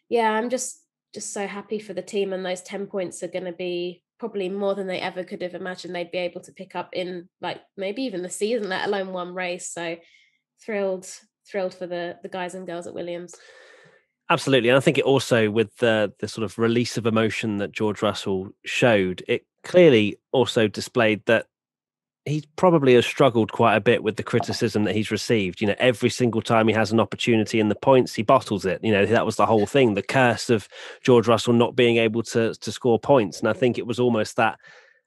yeah, I'm just so happy for the team, and those 10 points are going to be probably more than they ever could have imagined they'd be able to pick up in maybe even the season, let alone one race. So thrilled for the guys and girls at Williams. Absolutely. And I think it also, with the sort of release of emotion that George Russell showed, it clearly also displayed that he probably has struggled quite a bit with the criticism that he's received. Every single time he has an opportunity in the points, he bottles it. That was the whole thing, the curse of George Russell not being able to score points. And I think it was almost that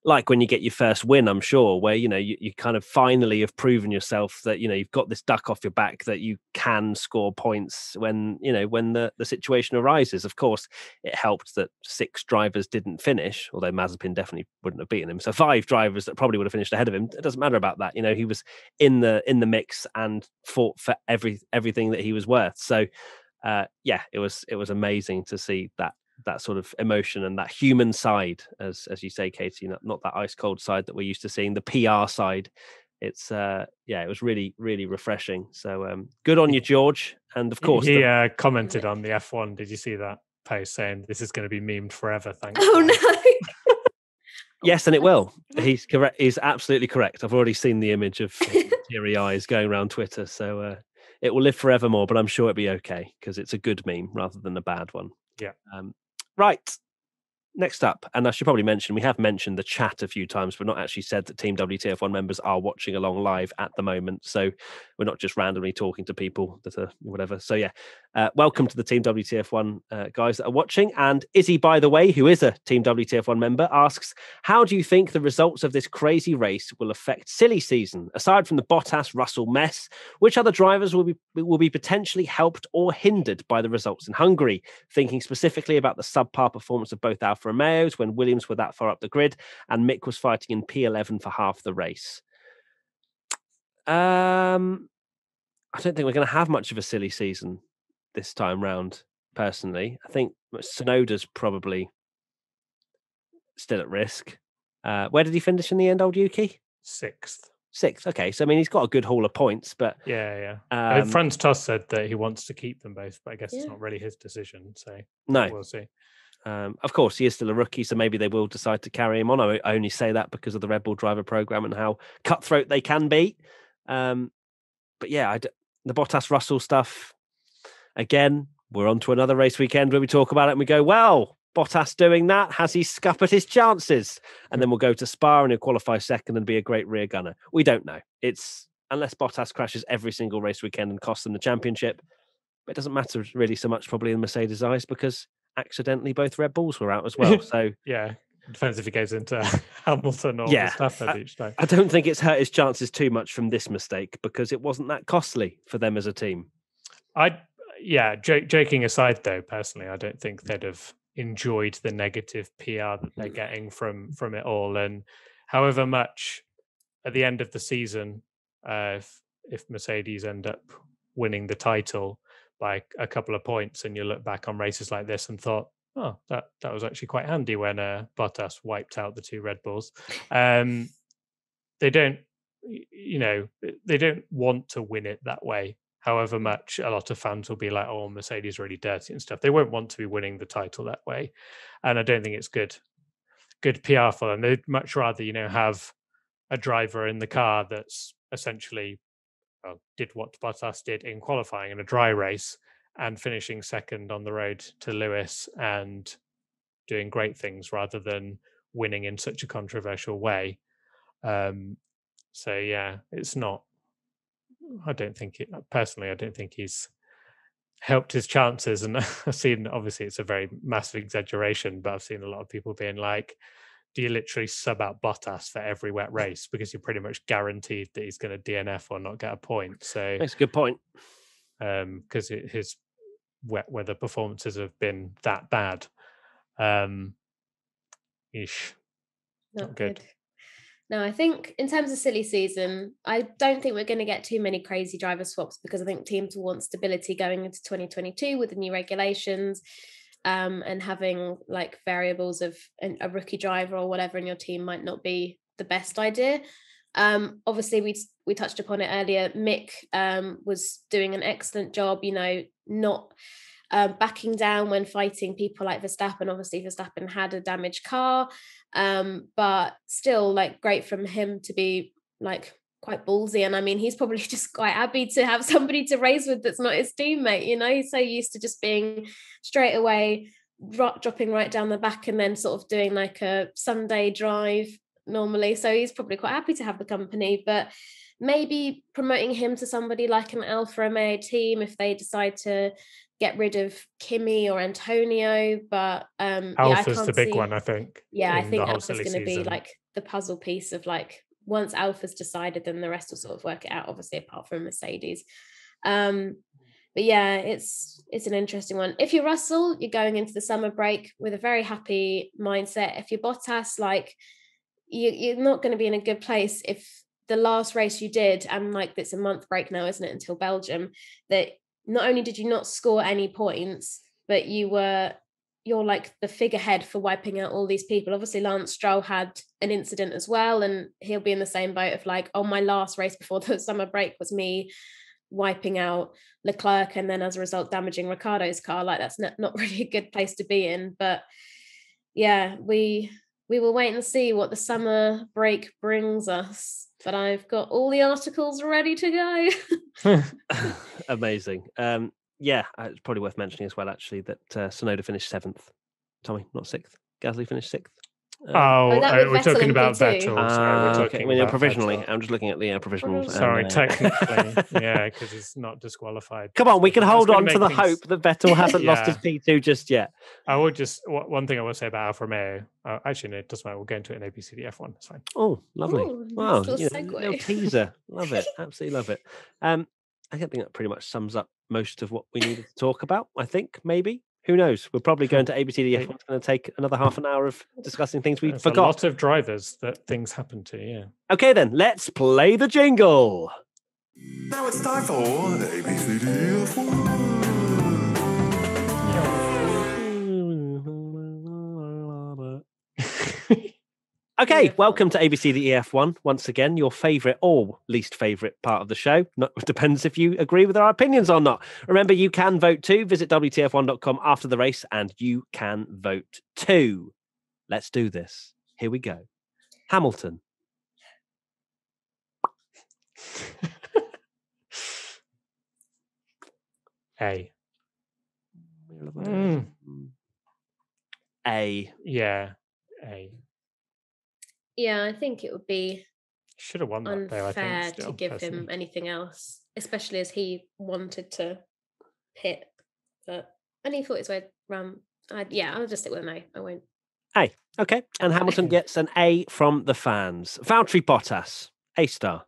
like when you get your first win, I'm sure, where, you kind of finally have proven yourself that, you've got this duck off your back, that you can score points when the situation arises. Of course, it helped that 6 drivers didn't finish, although Mazepin definitely wouldn't have beaten him. So 5 drivers that probably would have finished ahead of him. It doesn't matter about that. He was in the mix and fought for everything that he was worth. So it was amazing to see that sort of emotion and that human side, as you say, Katie, not that ice cold side that we're used to seeing, the PR side. It's it was really, really refreshing. So good on you, George. And of course, he commented on the F1. Did you see that post saying this is going to be memed forever? Thanks. Oh no. Yes, and it will. He's correct. He's absolutely correct. I've already seen the image of teary eyes going around Twitter. So it will live forevermore, but I'm sure it'll be okay because it's a good meme rather than a bad one. Yeah. Right. Next up, and I should probably mention, we have mentioned the chat a few times, but not actually said that Team WTF1 members are watching along live at the moment. So we're not just randomly talking to people that are whatever. So welcome to the Team WTF1 guys that are watching. And Izzy, by the way, who is a Team WTF1 member, asks, how do you think the results of this crazy race will affect silly season? Aside from the Bottas-Russell mess, which other drivers will be potentially helped or hindered by the results in Hungary? Thinking specifically about the subpar performance of both Alfa Romeos when Williams were that far up the grid and Mick was fighting in P11 for half the race. I don't think we're going to have much of a silly season this time round, personally. I think Tsunoda's probably still at risk. Where did he finish in the end, old Yuki? 6th. Okay, so I mean, he's got a good haul of points, but Franz Tost said that he wants to keep them both, but I guess it's not really his decision. So no, we'll see. Of course, he is still a rookie, so maybe they will decide to carry him on. I only say that because of the Red Bull driver program and how cutthroat they can be. But yeah, the Bottas-Russell stuff, again, we're on to another race weekend where we talk about it and we go, well, Bottas doing that, has he scuppered his chances? And then we'll go to Spa and he'll qualify second and be a great rear gunner. We don't know. It's unless Bottas crashes every single race weekend and costs them the championship, but it doesn't matter really so much probably in Mercedes' eyes because accidentally both Red Bulls were out as well. So yeah, it depends if he goes into Hamilton or Verstappen each time. I don't think it's hurt his chances too much from this mistake because it wasn't that costly for them as a team. Joking aside though, personally, I don't think they'd have enjoyed the negative PR that they're getting from it all. And however much at the end of the season, if Mercedes end up winning the title by a couple of points and you look back on races like this and thought, oh, that was actually quite handy when Bottas wiped out the 2 Red Bulls. They don't want to win it that way. However much a lot of fans will be like, oh, Mercedes really dirty and stuff. They won't want to be winning the title that way. And I don't think it's good PR for them. They'd much rather, have a driver in the car that's essentially did what Bottas did in qualifying in a dry race and finishing second on the road to Lewis and doing great things rather than winning in such a controversial way. It's not. I don't think he's helped his chances. And I've seen, obviously it's a very massive exaggeration, but I've seen a lot of people being like, do you literally sub out Bottas for every wet race because you're pretty much guaranteed that he's going to DNF or not get a point? So that's a good point. Because his wet weather performances have been that bad. Not good. No, I think in terms of silly season, I don't think we're going to get too many crazy driver swaps because I think teams will want stability going into 2022 with the new regulations, and having like variables of a rookie driver or whatever in your team might not be the best idea. Obviously, we touched upon it earlier. Mick was doing an excellent job, not backing down when fighting people like Verstappen. Obviously, Verstappen had a damaged car. But still, like, great from him to be like quite ballsy. And I mean, he's probably just quite happy to have somebody to race with that's not his teammate. He's so used to just being straight away dropping right down the back and then sort of doing like a Sunday drive normally. So he's probably quite happy to have the company, but maybe promoting him to somebody like an Alfa Romeo team if they decide to get rid of Kimi or Antonio. But Alfa's the big one, I think. Yeah, I think Alfa's going to be like the puzzle piece of like, once Alpha's decided, then the rest will sort of work it out, obviously, apart from Mercedes. But yeah, it's an interesting one. If you're Russell, you're going into the summer break with a very happy mindset. If you're Bottas, like you're not going to be in a good place if the last race you did, and like it's a month break now, isn't it, until Belgium, that not only did you not score any points, but you're like the figurehead for wiping out all these people. Obviously, Lance Stroll had an incident as well, and he'll be in the same boat of like, oh, my last race before the summer break was me wiping out Leclerc and then as a result damaging Ricciardo's car. Like that's not really a good place to be in. But yeah, we will wait and see what the summer break brings us. But I've got all the articles ready to go. Amazing. Yeah, it's probably worth mentioning as well, actually, that Tsunoda finished 7th. Tommy, not 6th. Gasly finished 6th. We're talking about Vettel. Sorry, we're talking when you're about provisionally. Vettel. I'm just looking at the provisional. Sorry, technically, yeah, because he's not disqualified. Come on, we can hold on to the hope that Vettel hasn't lost his P2 just yet. I would just one thing I will say about Alfa Romeo. Actually, no, it doesn't matter. We'll go into it in ABCDF1. It's fine. Oh, lovely! Wow, nice little teaser. Love it. Absolutely love it. I think that pretty much sums up most of what we needed to talk about. I think maybe. Who knows? We're probably going to ABCDF1. It's going to take another half an hour of discussing things we forgot. A lot of drivers that things happen to, yeah. Okay, then, let's play the jingle. Now it's time for ABCDF1. Okay, welcome to ABCDEF1. Once again, your favourite or least favourite part of the show. Depends if you agree with our opinions or not. Remember, you can vote too. Visit WTF1.com after the race and you can vote too. Let's do this. Here we go. Hamilton. A. A. Yeah, A. Yeah, I think it would be should have won that unfair though, I think, to give him anything else, especially as he wanted to pit. And he thought his way around. I'll just stick with an A. I won't. A. Okay. And Hamilton gets an A from the fans. Valtteri Bottas, A star.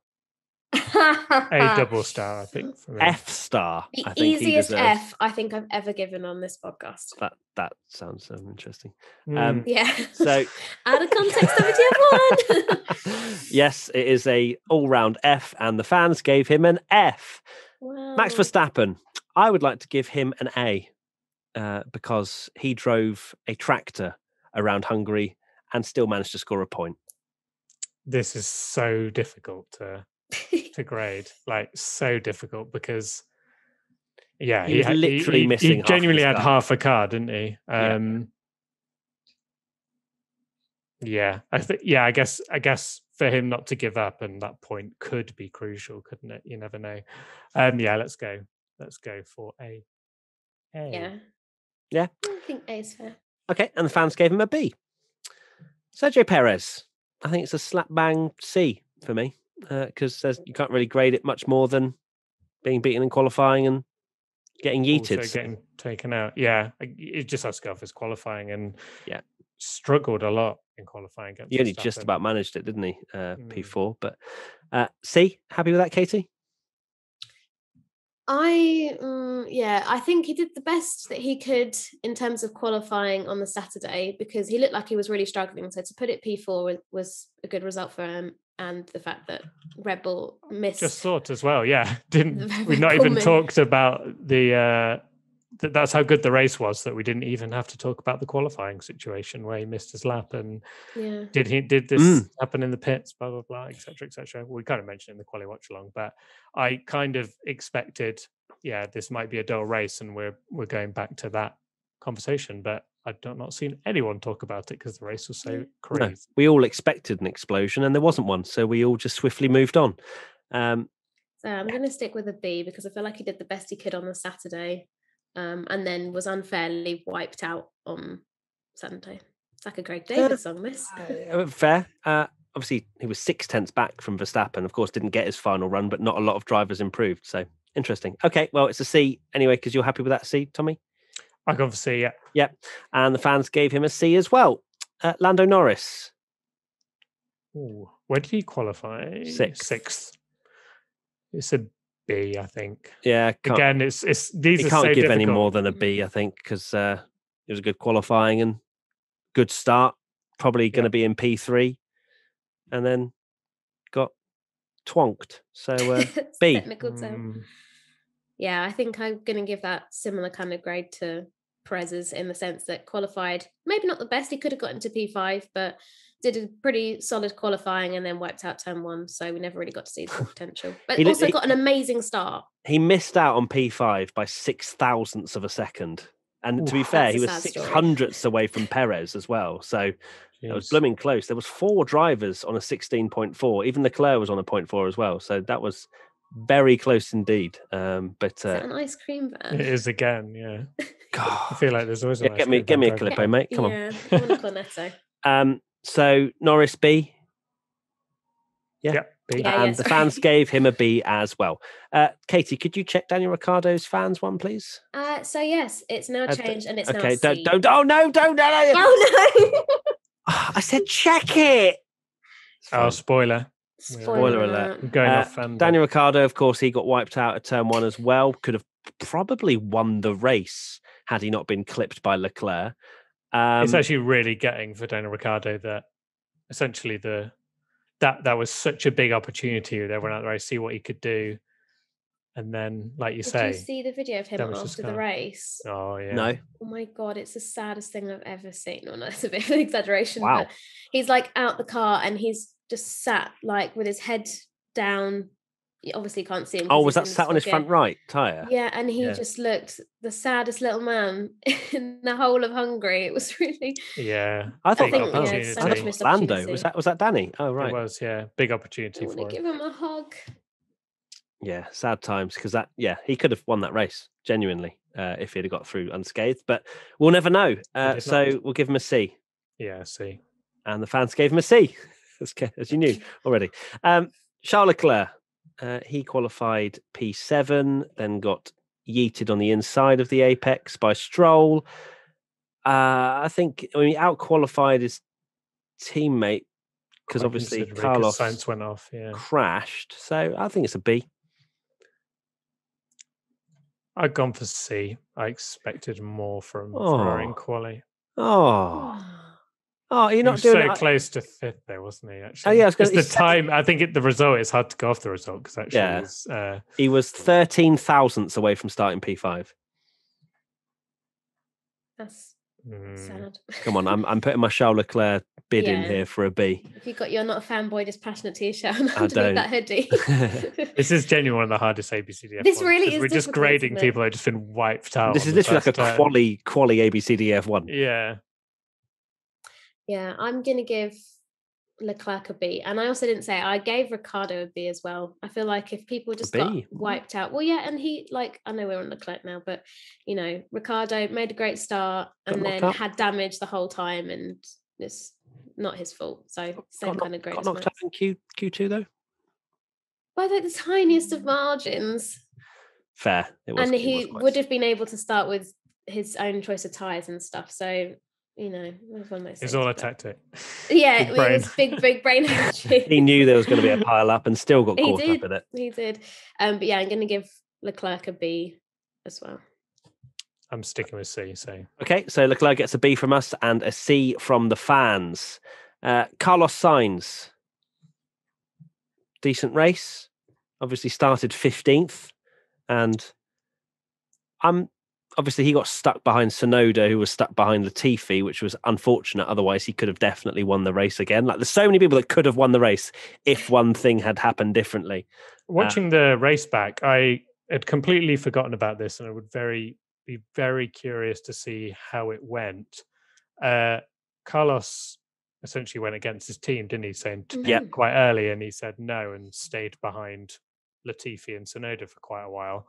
A double star, I think. For me. F star. The I think easiest F I think I've ever given on this podcast. That sounds so interesting. Yeah. So out of context, WTF1. Yes, it is a all-round F, and the fans gave him an F. Wow. Max Verstappen, I would like to give him an A because he drove a tractor around Hungary and still managed to score a point. This is so difficult to grade, like so difficult because he was literally missing. He genuinely had half a car, didn't he? I guess for him not to give up, and that point could be crucial, couldn't it? You never know. Let's go for A. Yeah, I think A is fair. Okay, and the fans gave him a B. Sergio Perez, I think it's a slap bang C for me. Because you can't really grade it much more than being beaten in qualifying and getting yeeted. Also getting taken out. Yeah, it just has to go off his qualifying and struggled a lot in qualifying. He only just about managed it, didn't he? P4. But C, happy with that, Katie? I think he did the best that he could in terms of qualifying on the Saturday because he looked like he was really struggling. So to put it P4 was a good result for him. And the fact that Red Bull missed. Just thought as well, yeah. We've not even talked about that's how good the race was that we didn't even have to talk about the qualifying situation where he missed his lap and did this happen in the pits, blah blah blah, etc. etc. We kind of mentioned it in the quali watch along, but I kind of expected, this might be a dull race, and we're going back to that conversation, but I've not seen anyone talk about it because the race was so crazy. No, we all expected an explosion and there wasn't one, so we all just swiftly moved on. So I'm going to stick with a B because I feel like he did the best he could on the Saturday, and then was unfairly wiped out on Sunday. It's like a Greg David song, this. Fair. Obviously, he was 6/10 back from Verstappen. Of course, didn't get his final run, but not a lot of drivers improved. So interesting. Okay, well, it's a C anyway because you're happy with that C, Tommy? I can see, yeah. Yeah, and the fans gave him a C as well. Lando Norris. Ooh, where did he qualify? Sixth. It's a B, I think. Yeah. Again, it's these you are can't so give difficult. any more than a B, I think, because it was a good qualifying and good start. Probably going to be in P3, and then got twonked. So B. Technical term. Yeah, I think I'm going to give that similar kind of grade to Perez's in the sense that qualified, maybe not the best. He could have got into P5, but did a pretty solid qualifying and then wiped out turn 1. So we never really got to see the potential. But he also got an amazing start. He missed out on P5 by 6,000ths of a second. And to be fair, he was 600ths away from Perez as well. So it was blooming close. There was 4 drivers on a 16.4. Even Leclerc was on a 0.4 as well. So that was very close indeed. But is that an ice cream van? It is again, yeah. God. I feel like there's always an ice cream Get me a van Calippo, mate. Come on. I want a Cornetto. So Norris B. Yeah. B. And the fans gave him a B as well. Katie, could you check Daniel Ricciardo's fans one, please? So yes, it's now changed and it's now C. Don't. Oh no! Don't! Oh no! I said check it. Oh, spoiler alert! I'm going off. Daniel Ricciardo, of course, he got wiped out at turn 1 as well. Could have probably won the race had he not been clipped by Leclerc. It's actually really getting for Daniel Ricciardo that essentially that was such a big opportunity with everyone out there. I see what he could do, and then, like you say, did you see the video of him after the race? Oh yeah, no. Oh my god, it's the saddest thing I've ever seen. Well, no, that's a bit of an exaggeration. Wow. But he's like out the car and he's just sat like with his head down. You obviously can't see him. Oh, was that sat on his front right tyre? Yeah, and he just looked the saddest little man in the whole of Hungary. It was really. Yeah, I think so much missed Lando. Was that Danny? Oh right, it was. Yeah, big opportunity for him. Give him a hug. Yeah, sad times because he could have won that race genuinely if he'd have got through unscathed, but we'll never know. So we'll give him a C. Yeah, C. And the fans gave him a C, as you knew already. Charles Leclerc. He qualified P7, then got yeeted on the inside of the apex by Stroll. I think he out-qualified his teammate because obviously Carlos Sainz went off, crashed. So I think it's a B. I've gone for C. I expected more from Ferrari in quali. Oh, you're not doing so close to 5th there, wasn't he? Actually, oh yeah, the time. I think the result is hard to go off the result because actually, he was 13,000ths away from starting P5. That's sad. Come on, I'm putting my Charles Leclerc bid in here for a B. If you're not a fanboy, just passionate T-shirt underneath that hoodie. This is genuinely one of the hardest ABCDF. This really is. We're just grading people that have just been wiped out. This is literally like a quali ABCDF one. Yeah. Yeah, I'm going to give Leclerc a B. And I also didn't say I gave Ricciardo a B as well. I feel like if people just got wiped out, well, yeah, and he, I know we're on Leclerc now, but, Ricciardo made a great start and then had damage the whole time, and it's not his fault. So same kind of grade. Got knocked out in Q2, though? By the tiniest of margins. Fair. And he would have been able to start with his own choice of tyres and stuff. So... it's all a tactic. Yeah, it was big brain energy. He knew there was going to be a pile up and still got caught up in it. He did. But yeah, I'm going to give Leclerc a B as well. I'm sticking with C. So okay, so Leclerc gets a B from us and a C from the fans. Carlos Sainz, decent race. Obviously started 15th, and obviously, he got stuck behind Tsunoda, who was stuck behind Latifi, which was unfortunate. Otherwise, he could have definitely won the race again. Like, there's so many people that could have won the race if one thing had happened differently. Watching the race back, I had completely forgotten about this, and I would be very curious to see how it went. Carlos essentially went against his team, didn't he? Saying quite early, and he said no and stayed behind Latifi and Tsunoda for quite a while.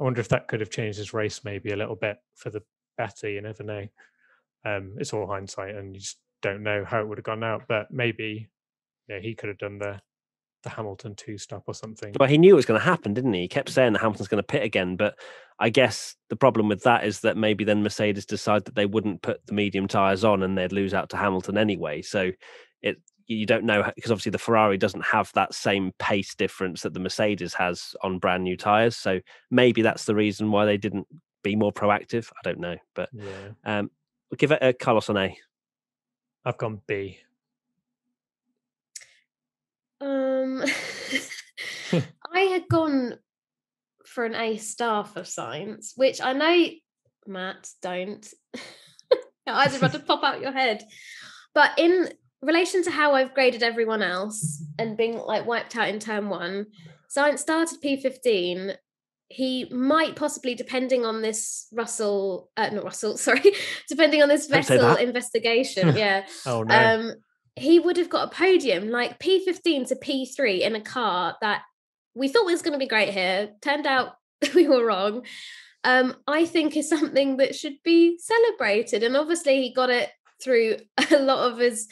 I wonder if that could have changed his race maybe a little bit for the better. You never know. It's all hindsight, and you just don't know how it would have gone out. But maybe he could have done the Hamilton 2-stop or something. Well, he knew it was going to happen, didn't he? He kept saying that Hamilton's going to pit again. But I guess the problem with that is that maybe then Mercedes decide that they wouldn't put the medium tyres on and they'd lose out to Hamilton anyway. So you don't know, because obviously the Ferrari doesn't have that same pace difference that the Mercedes has on brand new tyres. So maybe that's the reason why they didn't be more proactive. I don't know, but we'll give it a Carlos an A. I've gone B. I had gone for an A star for science, which I know, Matt, don't. Your eyes are about to pop out your head. But in relation to how I've graded everyone else and being like wiped out in turn 1, Science started P15. He might possibly, depending on this depending on this Vettel investigation, Oh no. He would have got a podium, like P15 to P3 in a car that we thought was going to be great here. Turned out we were wrong. I think is something that should be celebrated. And obviously he got it through a lot of his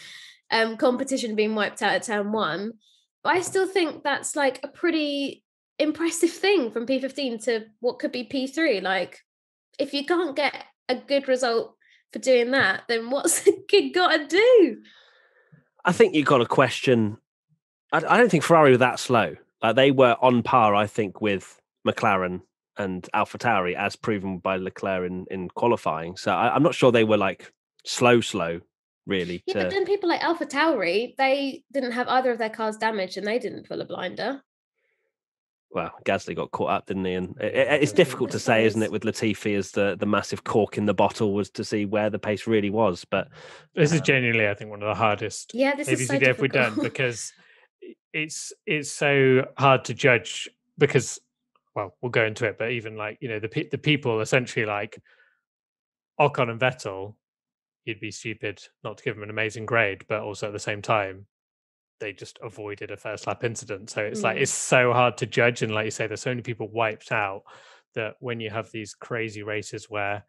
competition being wiped out at turn 1. But I still think that's like a pretty impressive thing from P15 to what could be P3. Like, if you can't get a good result for doing that, then what's the kid got to do? I think you've got to question. I don't think Ferrari were that slow. Like, they were on par, I think, with McLaren and AlphaTauri, as proven by Leclerc in qualifying. So I'm not sure they were like slow, really. Yeah, but then people like AlphaTauri, they didn't have either of their cars damaged and they didn't pull a blinder. Well, Gasly got caught up, didn't he? And it's difficult to say, isn't it, with Latifi as the massive cork in the bottle was to see where the pace really was. But this is genuinely, I think, one of the hardest ABCDF we've done, because it's so hard to judge, because, well, we'll go into it, but even like, you know, the people essentially like Ocon and Vettel, you'd be stupid not to give them an amazing grade, but also at the same time, they just avoided a first lap incident. So it's like, it's so hard to judge. And like you say, there's so many people wiped out that when you have these crazy races where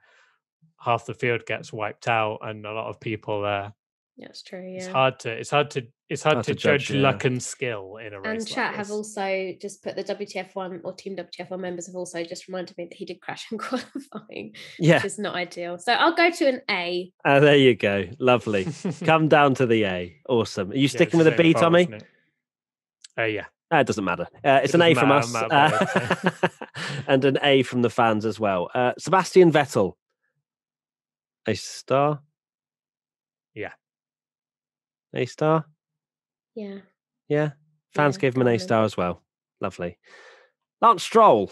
half the field gets wiped out and a lot of people that's true. Yeah, it's hard to judge luck and skill in a race. And chat have also just put the WTF1 or Team WTF1 members have also just reminded me that he did crash in qualifying, which is not ideal. So I'll go to an A. There you go. Lovely. Come down to the A. Awesome. Are you sticking with a B, Tommy? Yeah. It doesn't matter. It's an A from us and an A from the fans as well. Sebastian Vettel. A star? Yeah. A star? Yeah. Yeah. Fans gave him an A star as well. Lovely. Lance Stroll.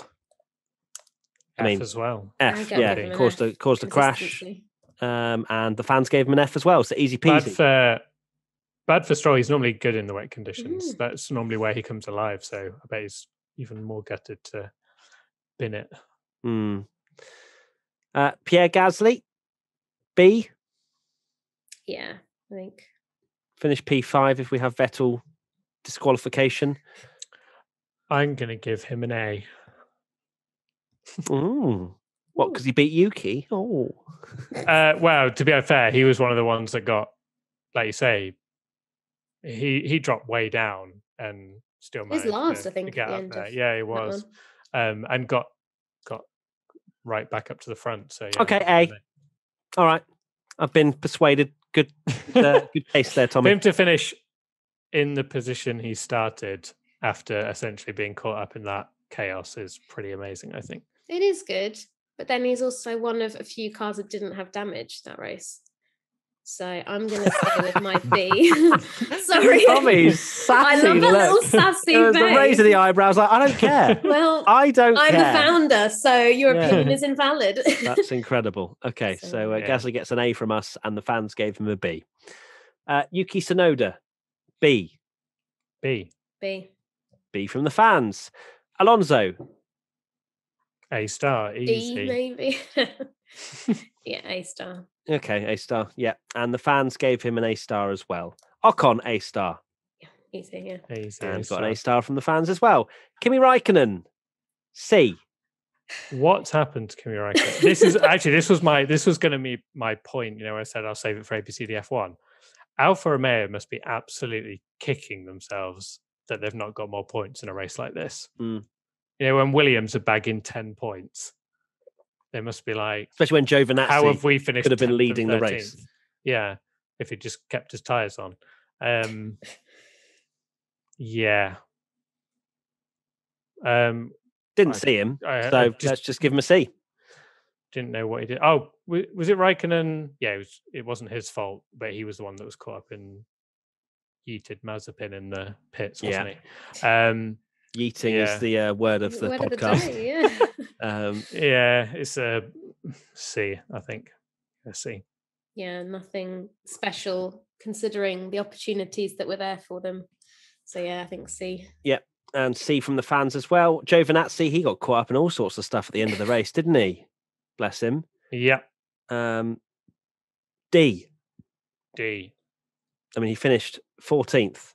F as well. F, yeah. Caused a crash. And the fans gave him an F as well. So easy peasy. Bad for Stroll. He's normally good in the wet conditions. That's normally where he comes alive. So I bet he's even more gutted to bin it. Pierre Gasly. B. Yeah, I think. Finish P5 if we have Vettel disqualification. I'm going to give him an A. What, because he beat Yuki? Oh. Well, to be fair, he was one of the ones that got, like you say, he dropped way down and still managed last, to I think, get up there. Yeah, he was. And got right back up to the front. So yeah, okay, A. All right. I've been persuaded. Good taste there, Tommy. For him to finish in the position he started after essentially being caught up in that chaos is pretty amazing, I think. It is good, but then he's also one of a few cars that didn't have damage that race. So I'm going to stay with my B. Sorry. Tommy's sassy. I love a little sassy face. The raise of the eyebrows, like, I don't care. Well, I'm the founder, so your opinion is invalid. That's incredible. Okay, so Gasly gets an A from us, and the fans gave him a B. Yuki Tsunoda, B. B from the fans. Alonso. A star, easy. D, maybe. Yeah, A star. Okay, A star. Yeah, and the fans gave him an A star as well. Ocon, A star. Yeah, easy. Yeah, easy. And got an A star from the fans as well. Kimi Räikkönen, C. What's happened to Kimi Räikkönen? This was going to be my point. You know, I said I'll save it for ABCDF1. Alfa Romeo must be absolutely kicking themselves that they've not got more points in a race like this. You know, when Williams are bagging 10 points, they must be like, especially when Giovinazzi how have we finished? Could have been leading the race. Yeah, if he just kept his tyres on. Yeah. Didn't see him, so let's just give him a C. Didn't know what he did. Oh, was it Raikkonen? Yeah, it wasn't his fault, but he was the one that was caught up in yeeted Mazepin in the pits, wasn't he? Yeeting is the word of the podcast. It's a C, I think. A C. Yeah, nothing special considering the opportunities that were there for them. So yeah, I think C. Yep, and C from the fans as well. Giovinazzi, he got caught up in all sorts of stuff at the end of the race, didn't he? Bless him. Yeah. D. I mean, he finished 14th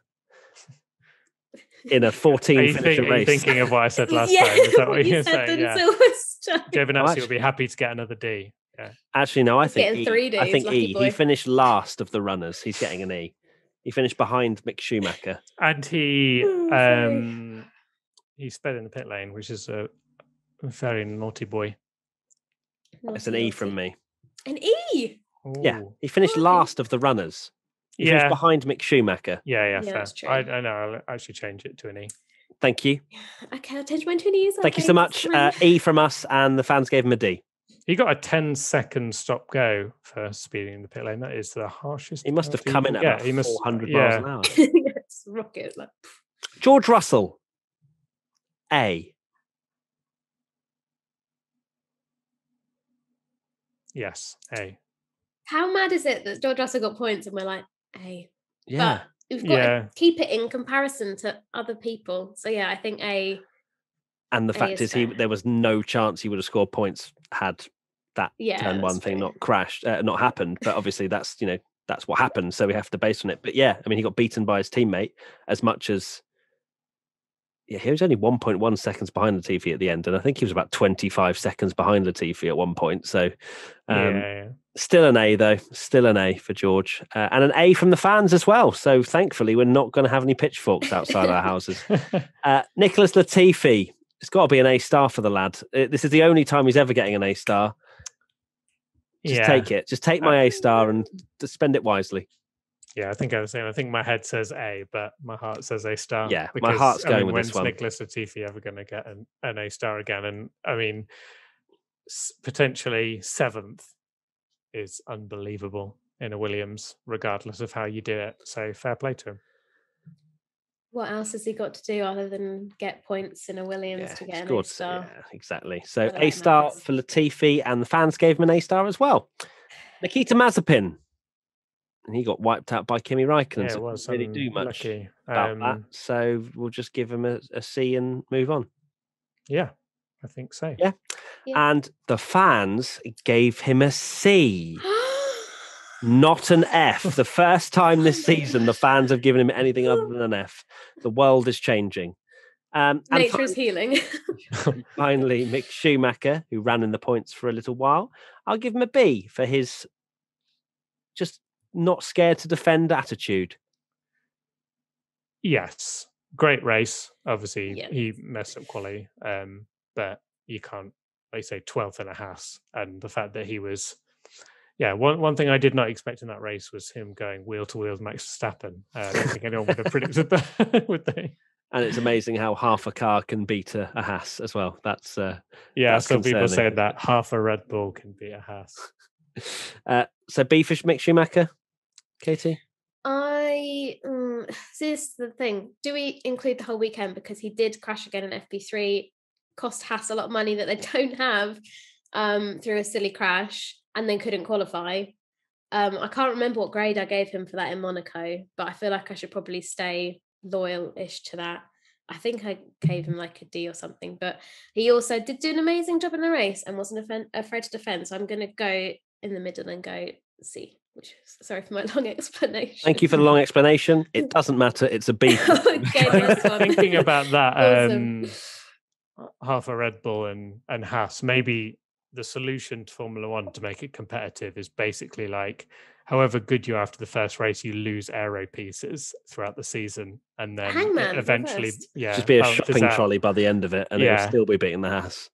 in a 14-finisher race. Are you thinking of what I said last time? Is that what you're saying? Yeah. Giovinazzi will be happy to get another D. Yeah. Actually, no, I think E. 3 Ds, I think E. boy. He finished last of the runners. He's getting an E. He finished behind Mick Schumacher. And he sped in the pit lane, which is a very naughty boy. It's an E from me. An E? Ooh. Yeah, he finished last of the runners. He finished behind Mick Schumacher. Yeah, fair. That's true. I know, I'll actually change it to an E. Thank you. Okay, I'll change mine to an E. Thank you so much. E from us, and the fans gave him a D. He got a 10-second stop go for speeding in the pit lane. That is the harshest. He must have come in at about 400 miles an hour. It's rocket. George Russell. A. Yes, A. How mad is it that George Russell got points and we're like, A? Yeah. But we've got to keep it in comparison to other people. So yeah, I think A. And the fact is, there was no chance he would have scored points had that turn one thing not happened. But obviously, that's what happened. So we have to base on it. But yeah, I mean, he got beaten by his teammate as much as. Yeah, he was only 1.1 seconds behind Latifi at the end, and I think he was about 25 seconds behind Latifi at one point. So, still an A though, still an A for George, and an A from the fans as well. So, thankfully, we're not going to have any pitchforks outside our houses. Nicholas Latifi, it's got to be an A star for the lad. This is the only time he's ever getting an A star. Just take it. Just take my A star and just spend it wisely. Yeah, I think I was saying. I think my head says A, but my heart says A star. Yeah, because, my heart's going with this one. When's Nicholas Latifi ever going to get an A star again? And I mean, potentially 7th is unbelievable in a Williams, regardless of how you do it. So fair play to him. What else has he got to do other than get points in a Williams to get an A star? Yeah, exactly. So A star for Latifi, and the fans gave him an A star as well. Nikita Mazepin. And he got wiped out by Kimi Räikkönen. So it didn't really do much about that. So we'll just give him a C and move on. Yeah, I think so. Yeah. And the fans gave him a C. Not an F. The first time this season the fans have given him anything other than an F. The world is changing. Nature is healing. Finally, Mick Schumacher, who ran in the points for a little while, I'll give him a B for his just not scared to defend attitude. Yes. Great race. Obviously, he messed up quality. But you can't, like say, 12th in a Haas. And the fact that he was, one thing I did not expect in that race was him going wheel to wheel with Max Verstappen. I don't think anyone would have predicted that, would they? And it's amazing how half a car can beat a Haas as well. That's some people saying that half a Red Bull can beat a Haas. So B for Mick Schumacher. Katie? This is the thing. Do we include the whole weekend? Because he did crash again in FP3, cost Haas a lot of money that they don't have through a silly crash, and then couldn't qualify. I can't remember what grade I gave him for that in Monaco, but I feel like I should probably stay loyal-ish to that. I think I gave him like a D or something, but he also did do an amazing job in the race and wasn't afraid to defend. So I'm going to go in the middle and go C. Sorry for my long explanation. Thank you for the long explanation. It doesn't matter. It's a B. Thinking about that, awesome. Half a Red Bull and Haas, maybe the solution to Formula One to make it competitive is basically like, however good you are after the first race, you lose aero pieces throughout the season, and then eventually, just be a shopping trolley by the end of it, and it'll still be beating the Haas.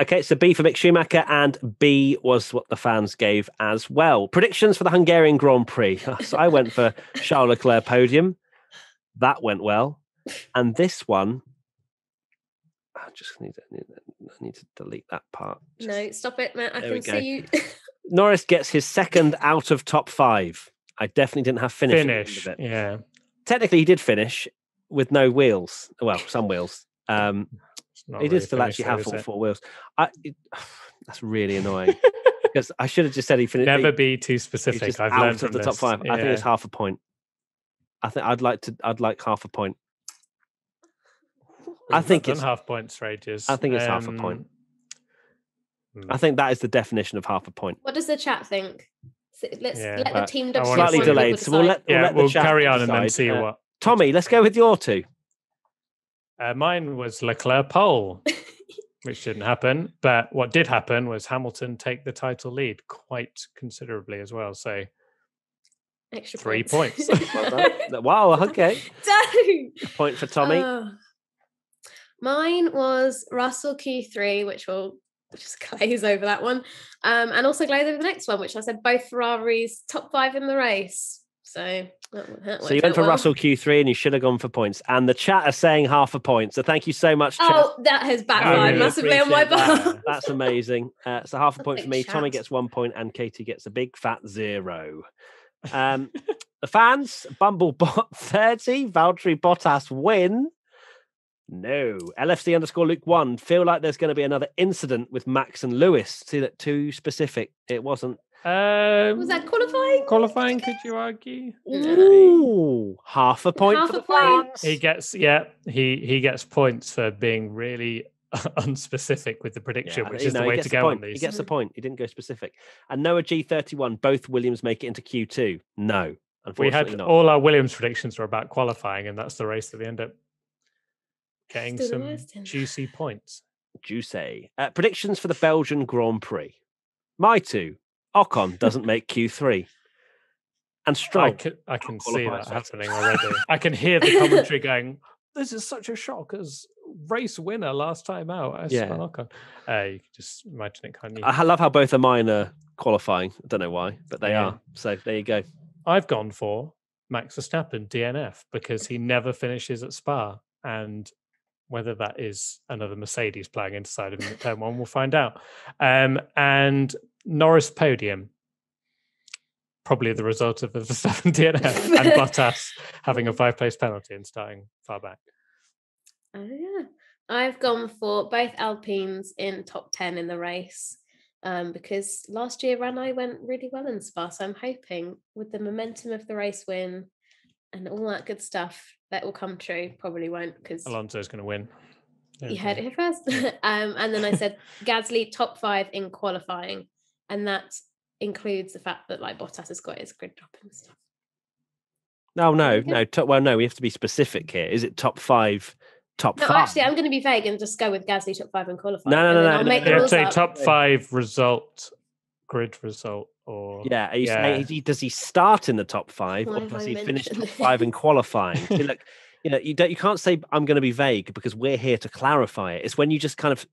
Okay, so B for Mick Schumacher, and B was what the fans gave as well. Predictions for the Hungarian Grand Prix. So I went for Charles Leclerc podium. That went well. And this one, I just need to delete that part. No, stop it, Matt. I can see you. Norris gets his second out of top 5. I definitely didn't have finish. Yeah. Technically, he did finish with no wheels. Well, some wheels. He did still actually have 4 wheels. That's really annoying because I should have just said he finished. Never be too specific. I've learned from the top 5. Yeah. I think it's half a point. I think I'd like half a point. I think it's half points for ages. I think it's half a point. I think that is the definition of half a point. What does the chat think? So let the team slightly delayed. So we'll carry on decide. And then see what. Tommy, let's go with your 2. Mine was Leclerc pole, which didn't happen. But what did happen was Hamilton take the title lead quite considerably as well. So extra 3 points. Well done. Wow, okay. Don't. A point for Tommy. Mine was Russell Q3, which will just glaze over that one. And also glaze over the next one, which I said both Ferraris top 5 in the race. So you went for Russell Q3 and you should have gone for points. And the chat are saying half a point. So thank you so much, chat. Oh, that has backfired massively on my part. That's amazing. So half a point for me. Chat. Tommy gets 1 point and Katie gets a big fat 0. The fans, Bumblebot 30, Valtteri Bottas win. No. LFC_Luke 1. Feel like there's going to be another incident with Max and Lewis. See that too specific. It wasn't. Was that qualifying? Qualifying, could you argue? Ooh, half a point for the fans. He gets points for being really unspecific with the prediction, which is the way to go on these. He gets the point. He didn't go specific. And Noah G31, both Williams make it into Q2. No, unfortunately not. All our Williams predictions were about qualifying, and that's the race that we end up getting some juicy points. Juicy. Predictions for the Belgian Grand Prix. My 2. Ocon doesn't make Q3. And Stroll. I can see that happening already. I can hear the commentary going, this is such a shock as race winner last time out. Esteban Ocon. You can just imagine it, can't you? I love how both of mine are qualifying. I don't know why, but they are. So there you go. I've gone for Max Verstappen, DNF, because he never finishes at Spa. And whether that is another Mercedes playing inside of him at turn 1, we'll find out. And Norris podium, probably the result of the Verstappen DNF and Bottas having a 5-place penalty and starting far back. Oh yeah, I've gone for both Alpines in top 10 in the race because last year Renault went really well in Spa, so I'm hoping with the momentum of the race win and all that good stuff that will come true. Probably won't because Alonso's going to win. You heard it here first. And then I said Gasly top 5 in qualifying, and that includes the fact that like Bottas has got his grid drop and stuff. No. We have to be specific here. Is it top 5? Top 5? Actually, I'm going to be vague and just go with Gasly top 5 in qualifying. No. Say top 5 result, grid result, or does he start in the top 5 or does he finish top 5 in qualifying? See, look, you can't say I'm going to be vague because we're here to clarify it. It's when you just kind of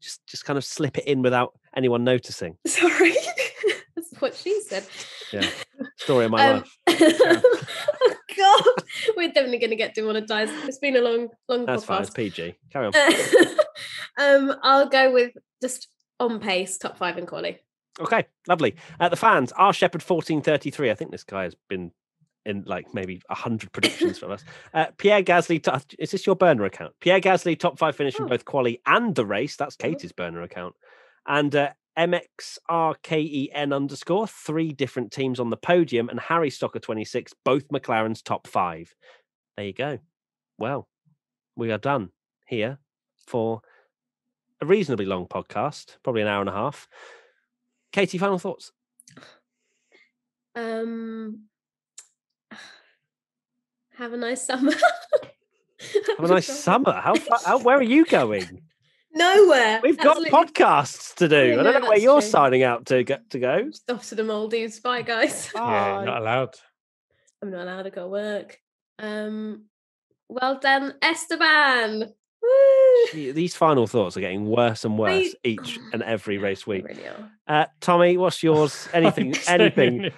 slip it in without anyone noticing. Sorry, that's what she said. Yeah, story of my life. Oh God, we're definitely going to get demonetized. It's been a long That's podcast. Fine, it's PG. Carry on. I'll go with just on pace, top 5 in quali. Okay, lovely. The fans, R Shepherd 1433. I think this guy has been in like maybe 100 predictions from us. Pierre Gasly, is this your burner account? Pierre Gasly, top 5 finish in both quali and the race. That's Katie's burner account. And MXRKEN_, 3 different teams on the podium, and Harry Stocker 26, both McLaren's top 5. There you go. Well, we are done here for a reasonably long podcast, probably an hour and a half. Katie, final thoughts? Have a nice summer. Have a nice summer. How where are you going? Nowhere. We've got podcasts to do. I don't know where you're signing out to go. Just off to the Maldives. Bye, guys. Bye. Yeah, not allowed. I'm not allowed to go work. Well done, Esteban. Woo! These final thoughts are getting worse and worse each and every race week. Really are. Tommy, what's yours? Anything? I've gone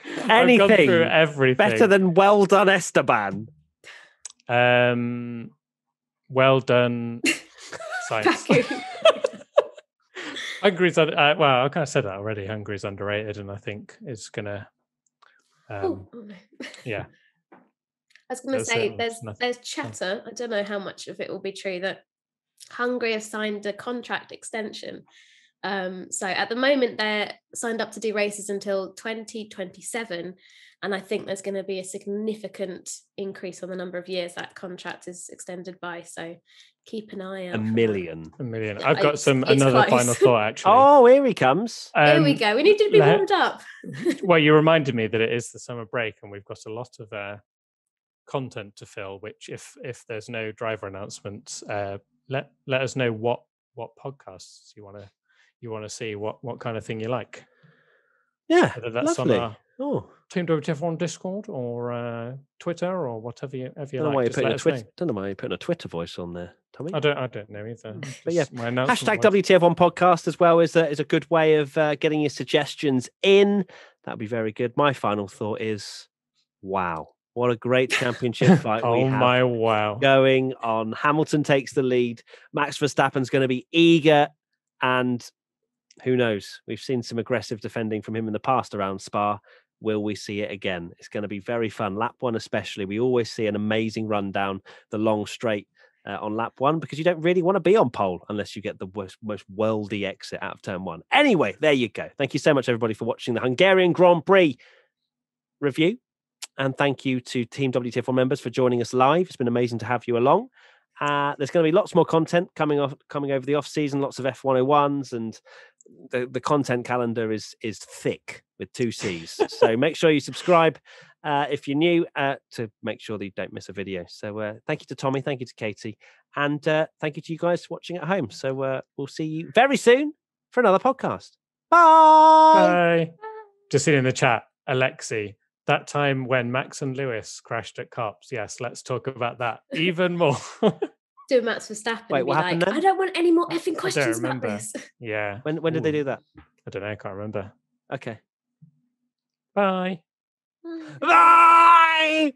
through everything. Better than well done, Esteban. Well done, science. Hungary's well, I kind of said that already. Hungary's underrated, and I think it's gonna. Yeah. I was going to say, there's chatter. I don't know how much of it will be true that Hungary have signed a contract extension. So at the moment, they're signed up to do races until 2027. And I think there's going to be a significant increase on the number of years that contract is extended by. So keep an eye out. A million. I've got another final thought, actually. Oh, here he comes. Here we go. We need to be warmed up. Well, you reminded me that it is the summer break and we've got a lot of content to fill, which if there's no driver announcements, let us know what podcasts you want to see, what kind of thing you like. Yeah, whether that's lovely. on our Team WTF1 Discord or Twitter or whatever you like. Don't know why you're putting a Twitter voice on there, Tommy. I don't know either. But yeah, hashtag WTF1 Podcast as well is a good way of getting your suggestions in. That'd be very good. My final thought is, wow. What a great championship fight we have my wow going on. Hamilton takes the lead. Max Verstappen's going to be eager, and who knows? We've seen some aggressive defending from him in the past around Spa. Will we see it again? It's going to be very fun. Lap 1 especially. We always see an amazing run down the long straight on lap 1 because you don't really want to be on pole unless you get the most worldy exit out of turn 1. Anyway, there you go. Thank you so much, everybody, for watching the Hungarian Grand Prix review. And thank you to Team WTF1 members for joining us live. It's been amazing to have you along. There's going to be lots more content coming over the off season, lots of F101s, and the content calendar is thick with 2 C's. So make sure you subscribe if you're new to make sure that you don't miss a video. So thank you to Tommy, thank you to Katie, and thank you to you guys watching at home. So we'll see you very soon for another podcast. Bye. Bye. Just seen in the chat, Alexi. That time when Max and Lewis crashed at Cops. Yes, let's talk about that even more. Do Max Verstappen. Wait, what happened then? I don't want any more effing questions about this. Yeah. When did they do that? I don't know. I can't remember. Okay. Bye. Bye.